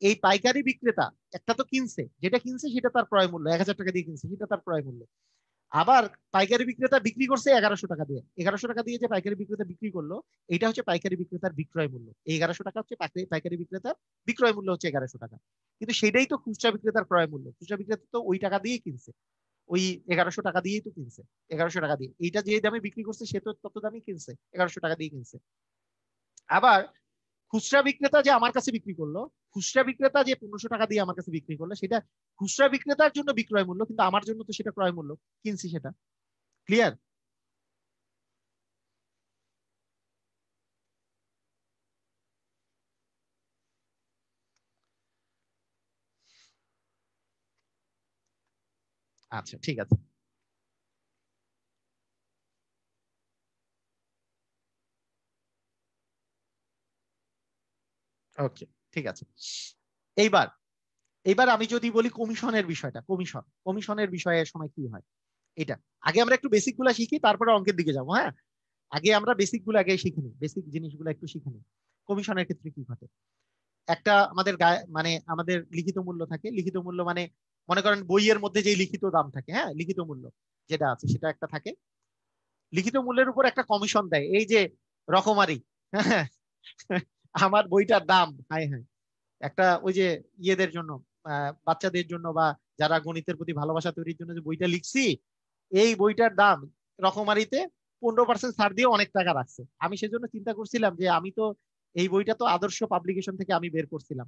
Speaker 1: এই পাইকারি বিক্রেতা একটা তো কিনছে, যেটা কিনছে সেটা তার ক্রয় মূল্য, 1000 টাকা দিয়ে কিনছে, সেটা তার ক্রয় মূল্য। আবার পাইকারি বিক্রেতা বিক্রি করছে 1100 টাকা দিয়ে, 1100 টাকা দিয়ে যে পাইকারি বিক্রেতা বিক্রি করলো, এটা হচ্ছে পাইকারি বিক্রেতার বিক্রয় মূল্য। এই 1100 টাকা হচ্ছে পাইকারি বিক্রেতার বিক্রয় মূল্য, হচ্ছে 1100 টাকা। কিন্তু সেটাই তো খুচরা বিক্রেতার ক্রয় মূল্য, খুচরা বিক্রেতা তো ওই টাকা দিয়েই কিনছে, ওই 1100 টাকা দিয়েই তো কিনছে, 1100 টাকা দিয়ে। এইটা যে দামে বিক্রি করছে সে তো তত দামে কিনছে, 1100 টাকা দিয়ে কিনছে। আবার খুচরা বিক্রেতা যে আমার কাছে বিক্রি করলো, খুচরা বিক্রেতা যে 1500 টাকা দিয়ে আমার কাছে বিক্রি করলো, সেটা খুচরা বিক্রেতার জন্য বিক্রয় মূল্য, কিন্তু আমার জন্য তো সেটা ক্রয় মূল্য, কিনছি সেটা। ক্লিয়ার? আচ্ছা, ঠিক আছে। ওকে, ঠিক আছে। এইবার এইবার আমি যদি বলি কমিশনের বিষয়টা, কমিশনের বিষয়ে সময় কি হয় এটা আগে আমরা একটু বেসিক গুলা শিখি, তারপরে অঙ্কের দিকে যাবো। হ্যাঁ, আগে আমরা বেসিক গুলো আগে শিখে নিই, বেসিক জিনিসগুলো একটু শিখে নিই। কমিশনের ক্ষেত্রে কি ঘটে? একটা আমাদের মানে আমাদের লিখিত মূল্য থাকে। লিখিত মূল্য মানে মনে করেন বইয়ের মধ্যে যে লিখিত দাম থাকে, হ্যাঁ, লিখিত মূল্য যেটা আছে সেটা একটা থাকে। লিখিত মূল্যের উপর একটা কমিশন দেয়, এই যে রকমারি, হ্যাঁ, আমার বইটার দাম, হাই হাই, একটা ওই যে ইয়েদের জন্য, বাচ্চাদের জন্য বা যারা গণিতের প্রতি ভালোবাসা তৈরির জন্য যে বইটা লিখছি, এই বইটার দাম রকমারিতে 15% ছাড় দিয়ে অনেক টাকা রাখছে। আমি সেজন্য চিন্তা করছিলাম যে আমি তো এই বইটা তো আদর্শ পাবলিকেশন থেকে আমি বের করছিলাম,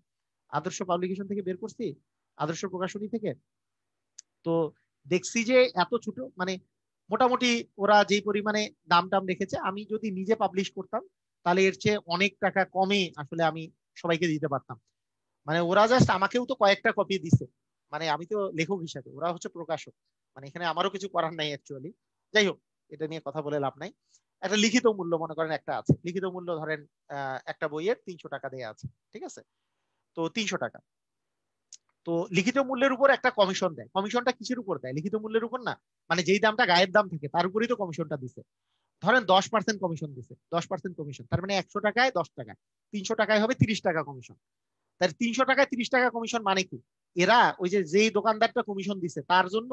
Speaker 1: আদর্শ পাবলিকেশন থেকে বের করছি, আদর্শ প্রকাশনী থেকে। তো দেখছি যে এত ছোট, মানে মোটামুটি ওরা যেই পরিমাণে দাম টাম রেখেছে, আমি যদি নিজে পাবলিশ করতাম তাহলে এর চেয়ে অনেক টাকা কমে আসলে আমি সবাইকে দিতে পারতাম। মানে ওরা জাস্ট আমাকেও তো কয়েকটা কপি দিছে, মানে আমি তো লেখক হিসাবে, ওরা হচ্ছে প্রকাশক, মানে এখানে আমারও কিছু করার নাই অ্যাকচুয়ালি। যাই হোক, এটা নিয়ে কথা বলে লাভ নাই। একটা লিখিত মূল্য মনে করেন একটা আছে, লিখিত মূল্য ধরেন একটা বইয়ের 300 টাকা দেয়া আছে, ঠিক আছে? তো 300 টাকা, তো লিখিত মূল্যের উপর একটা কমিশন দেয়। কমিশনটা কিসের উপর দেয়? লিখিত মূল্যের উপর না, মানে যেই দামটা গায়ের দাম থাকে তার উপরেই তো কমিশনটা দিছে। ধরেন 10% কমিশন দিছে, 10% কমিশন, তার মানে 100 টাকায় 10 টাকা, 300 টাকায় হবে 30 টাকা কমিশন। তার 300 টাকায় 30 টাকা কমিশন মানে কি? এরা ওই যে যেই দোকানদারটা কমিশন দিছে তার জন্য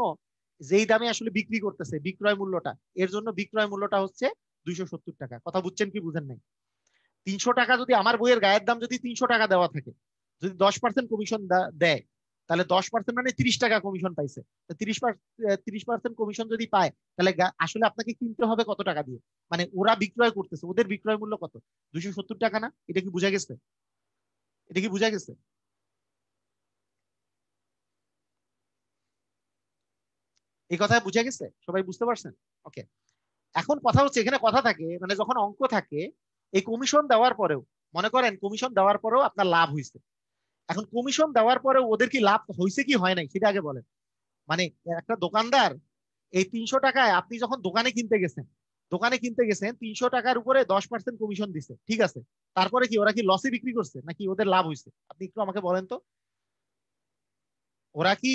Speaker 1: যেই দামে আসলে বিক্রি করতেছে বিক্রয় মূল্যটা, এর জন্য বিক্রয় মূল্যটা হচ্ছে 270 টাকা। কথা বুঝছেন কি বুঝেন নাই? 300 টাকা যদি আমার বইয়ের গায়ের দাম যদি 300 টাকা দেওয়া থাকে, যদি 10% কমিশন দেয়, তাহলে 10% মানে 30 টাকা কমিশন পাইছে। 30% কমিশন যদি পায়, তাহলে আসলে আপনাকে কিনতে হবে কত টাকা দিয়ে? মানে ওরা বিক্রয় করতেছে, ওদের বিক্রয় মূল্য কত? 270 টাকা না? এটা কি বোঝা গেছে? এটা কি বোঝা গেছে? এই কথা বুঝা গেছে? সবাই বুঝতে পারছেন? ওকে। এখন কথা হচ্ছে, এখানে কথা থাকে, মানে যখন অঙ্ক থাকে, এই কমিশন দেওয়ার পরেও, মনে করেন কমিশন দেওয়ার পরেও আপনার লাভ হয়েছে। এখন কমিশন দেওয়ার পরেও ওদের কি লাভ হয়েছে কি হয় নাই সেটা আগে বলেন। মানে একটা দোকানদার এই 300 টাকায়, আপনি যখন দোকানে কিনতে গেছেন 300 টাকার উপরে 10% কমিশন দিছে, ঠিক আছে, তারপরে কি ওরা কি লসে বিক্রি করছে নাকি ওদের লাভ হয়েছে? আপনি একটু আমাকে বলেন তো। ওরা কি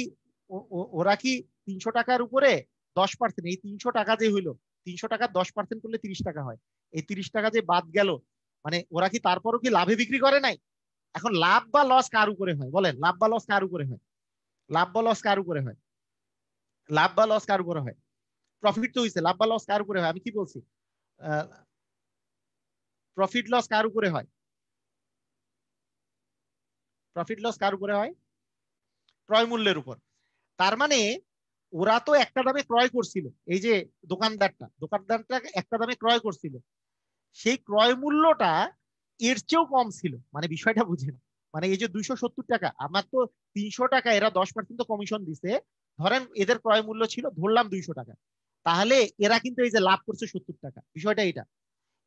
Speaker 1: ওরা কি 300 টাকার উপরে 10%, এই 300 টাকা যে হইলো, 300 টাকার 10% করলে 30 টাকা হয়, এই 30 টাকা যে বাদ গেল, মানে ওরা কি তারপরও কি লাভে বিক্রি করে নাই? এখন লাভ বা লস কার উপরে হয় বলেন? লাভ বা লস কার উপরে হয়? লাভ বা লস কার উপরে হয়? লাভ বা লস কার উপরে হয়? প্রফিট তো হইছে, লাভ বা লস কার উপরে হয়? আমি কি বলছি? প্রফিট লস কার উপরে হয়? প্রফিট লস কার উপরে হয়? ক্রয় মূল্যের উপর। তার মানে ওরা তো একটা দামে ক্রয় করছিল, এই যে দোকানদারটা একটা দামে ক্রয় করছিল, সেই ক্রয় মূল্যটা এর চেয়েও কম ছিল। মানে বিষয়টা বুঝেন, মানে এই যে 270 টাকা, আমার তো 300 টাকা, এরা 10% কমিশন দিছে, ধরেন এদের ক্রয় মূল্য ছিল ধরলাম 200 টাকা, তাহলে এরা কিন্তু এই যে লাভ করছে 70 টাকা। বিষয়টা এটা,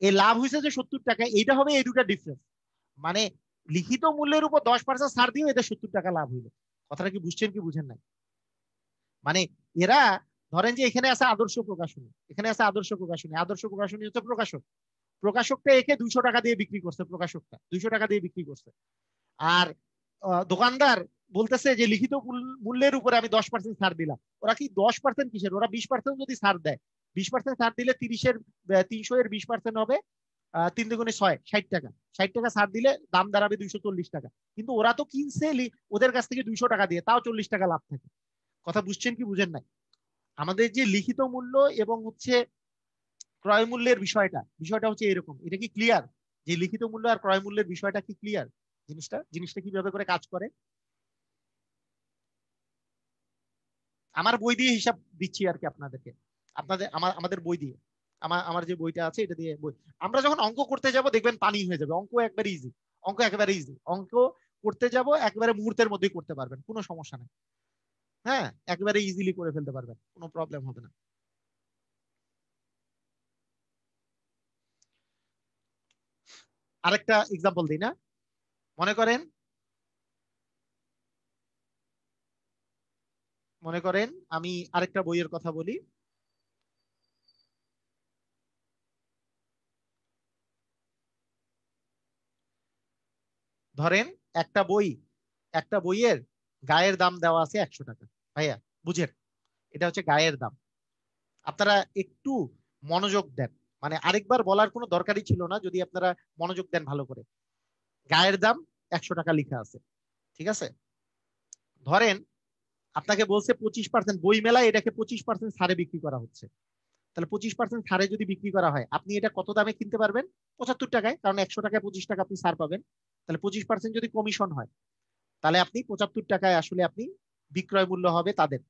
Speaker 1: এই লাভ হয়েছে যে 70 টাকা, এইটা হবে এই দুটা ডিফারেন্স। মানে লিখিত মূল্যের উপর 10% ছাড় দিয়ে এদের 70 টাকা লাভ হইলো। কথাটা কি বুঝছেন কি বুঝেন নাই? মানে এরা, ধরেন যে এখানে আছে আদর্শ প্রকাশনী, এখানে আছে আদর্শ প্রকাশনী, আদর্শ প্রকাশনী হচ্ছে প্রকাশক, প্রকাশকটা একে 200 টাকা দিয়ে বিক্রি করছে, প্রকাশকটা 200 টাকা দিয়ে বিক্রি করছে। আর দোকানদার বলতেছে যে লিখিত মূল্যের উপরে আমি 10% ছাড় দিলাম। ওরা কি 10% কিসের, ওরা 20% যদি ছাড় দেয়, 20% ছাড় দিলে 300 এর 20% হবে 3 দুগুণে 6, 60 টাকা। 60 টাকা ছাড় দিলে দাম দাঁড়াবে 240 টাকা। কিন্তু ওরা তো কিনছে ওদের কাছ থেকে 200 টাকা দিয়ে, তাও 40 টাকা লাভ থাকে। কথা বুঝছেন কি বুঝেন নাই? আমাদের যে লিখিত মূল্য এবং হচ্ছে ক্রয় মূল্যের বিষয়টা হচ্ছে এরকম। এটা কি ক্লিয়ার যে লিখিত মূল্য আর ক্রয় মূল্যের বিষয়টা কি ক্লিয়ার? জিনিসটা কিভাবে করে কাজ করে? আমার বই দিয়ে হিসাব দিচ্ছি আর কি আপনাদেরকে, আমাদের বই দিয়ে, আমার যে বইটা আছে এটা দিয়ে বই। আমরা যখন অঙ্ক করতে যাব দেখবেন পানি হয়ে যাবে। অঙ্ক একবারে ইজি, অঙ্ক করতে যাব একেবারে মুহূর্তের মধ্যেই করতে পারবেন, কোনো সমস্যা নেই। হ্যাঁ, একেবারে ইজিলি করে ফেলতে পারবেন, কোনো প্রবলেম হবে না। আরেকটা এক্সাম্পল দিই না, মনে করেন আমি আরেকটা বইয়ের কথা বলি। ধরেন একটা বইয়ের গায়ের দাম দেওয়া আছে 100 টাকা। ভাইয়া বুঝেন, এটা হচ্ছে গায়ের দাম। আপনারা একটু মনোযোগ দেন, মানে আরেকবার বলার কোনো দরকারই ছিল না যদি আপনারা মনোযোগ দেন ভালো করে। গায়ের দাম 100 টাকা লেখা আছে, ঠিক আছে? ধরেন আপনাকে বলছে 25%, বই মেলায় এটাকে 25% ছাড়ে বিক্রি করা হচ্ছে। তাহলে 25% ছাড়ে যদি বিক্রি করা হয়, আপনি এটা কত দামে কিনতে পারবেন? 75 টাকায়, কারণ 100 টাকায় 25 টাকা আপনি ছাড় পাবেন। তাহলে 25% যদি কমিশন হয়, তাহলে আপনি 75 টাকায় আসলে আপনি বিক্রয় মূল্য হবে তাদের,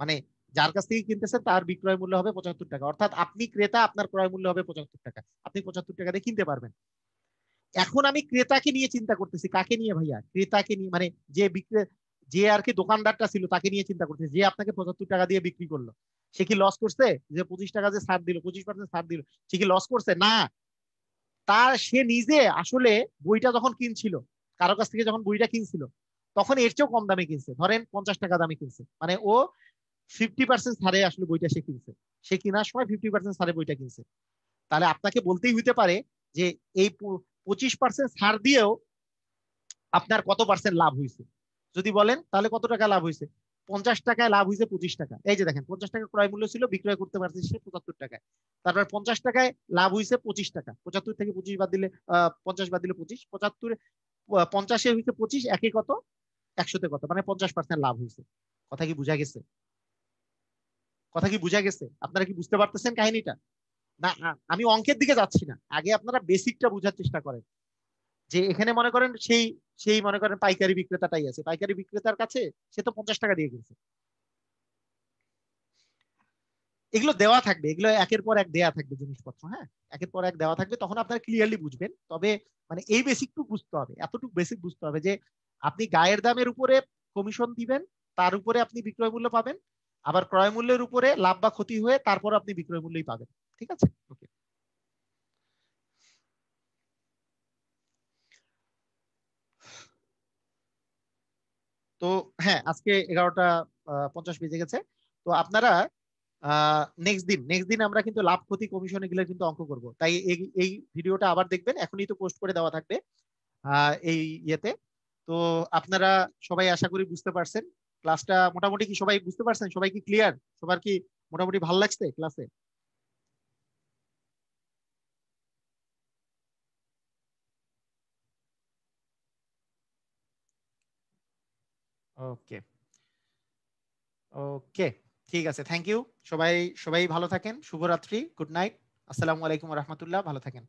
Speaker 1: মানে যার কাছ থেকে কিনতেছেন তার বিক্রয় মূল্য হবে 75 টাকা। অর্থাৎ আপনি ক্রেতা, আপনার ক্রয় মূল্য হবে 75 টাকা, আপনি 75 টাকা দিয়ে কিনতে পারবেন। এখন আমি ক্রেতাকে নিয়ে চিন্তা করতেছি। কাকে নিয়ে ভাইয়া? ক্রেতাকে নিয়ে, মানে যে আর কি দোকানদারটা ছিল তাকে নিয়ে চিন্তা করতেছি, যে আপনাকে 75 টাকা দিয়ে বিক্রি করলো। সে কি লস করছে? যে 25 টাকা যে ছাড় দিল, 25% ছাড় দিল, সে কি লস করছে? না। সে নিজে আসলে বইটা যখন কিনছিল, কারো কাছ থেকে যখন বইটা কিনছিল, তখন এর চেয়েও কম দামে কিনছে। ধরেন 50 টাকা দামে কিনছে, মানে ও 50% ছাড়ে আসলে বইটা সে কিনছে। সে কেনার সময় 50% ছাড়ে বইটা কিনছে। তাহলে আপনাকে বলতেই হইতে পারে যে এই 25% ছাড় দিয়েও আপনার কত পার্সেন্ট লাভ হয়েছে। যদি বলেন তাহলে কত টাকা লাভ হয়েছে? 50 টাকায় লাভ হয়েছে 25 টাকা। এই যে দেখেন, 50 টাকা ক্রয় মূল্য ছিল, বিক্রয় করতে পারছে সে 75 টাকায়। তারপর 50 টাকায় লাভ হয়েছে 25 টাকা। 75 থেকে 25 বাদ দিলে 50 বাদ দিলে 25, 75 50-এ হয়েছে 25, একে কত, 100-তে কত, মানে 50% লাভ হয়েছে। কথা কি বোঝা গেছে? কথা কি বোঝা গেছে? আপনারা কি বুঝতে পারতেছেন কাহিনীটা? না আমি অঙ্কের দিকে যাচ্ছি না, আগে আপনারা বেসিকটা বোঝার চেষ্টা করেন। যে এখানে মনে করেন সেই সেই মনে করেন পাইকারি বিক্রেতাটাই আছে, পাইকারি বিক্রেতার কাছে সে তো 50 টাকা দিয়ে কিনছে। এগুলো দেওয়া থাকবে, এগুলো একের পর এক দেওয়া থাকবে জিনিসপত্র, হ্যাঁ একের পর এক দেওয়া থাকবে, তখন আপনারা ক্লিয়ারলি বুঝবেন। তবে মানে এই বেসিকটুকু বুঝতে হবে, এতটুকু বেসিক বুঝতে হবে যে আপনি গায়ের দামের উপরে কমিশন দিবেন, তার উপরে আপনি বিক্রয় মূল্য পাবেন, আবার ক্রয় মূল্যের উপরে লাভ বা ক্ষতি হয়ে তারপর আপনি বিক্রয় মূল্যই পাবেন। ঠিক আছে, ওকে। তো হ্যাঁ, আজকে 11টা 50 বেজে গেছে। তো আপনারা নেক্সট দিন আমরা কিন্তু লাভ ক্ষতি কমিশন এগুলো কিন্তু অঙ্ক করব, তাই এই ভিডিওটা আবার দেখবেন, এখনই তো পোস্ট করে দেওয়া থাকবে এই ইয়েতে। তো আপনারা সবাই আশা করি বুঝতে পারছেন ক্লাসটা মোটামুটি, কি সবাই বুঝতে পারছেন? সবাই কি ক্লিয়ার? সবার কি মোটামুটি ভালো লাগছে ক্লাসে? ওকে ওকে, ঠিক আছে, থ্যাংক ইউ। সবাই সবাই ভালো থাকেন, শুভরাত্রি, গুড নাইট, আসসালামু আলাইকুম রহমতুল্লাহ, ভালো থাকেন।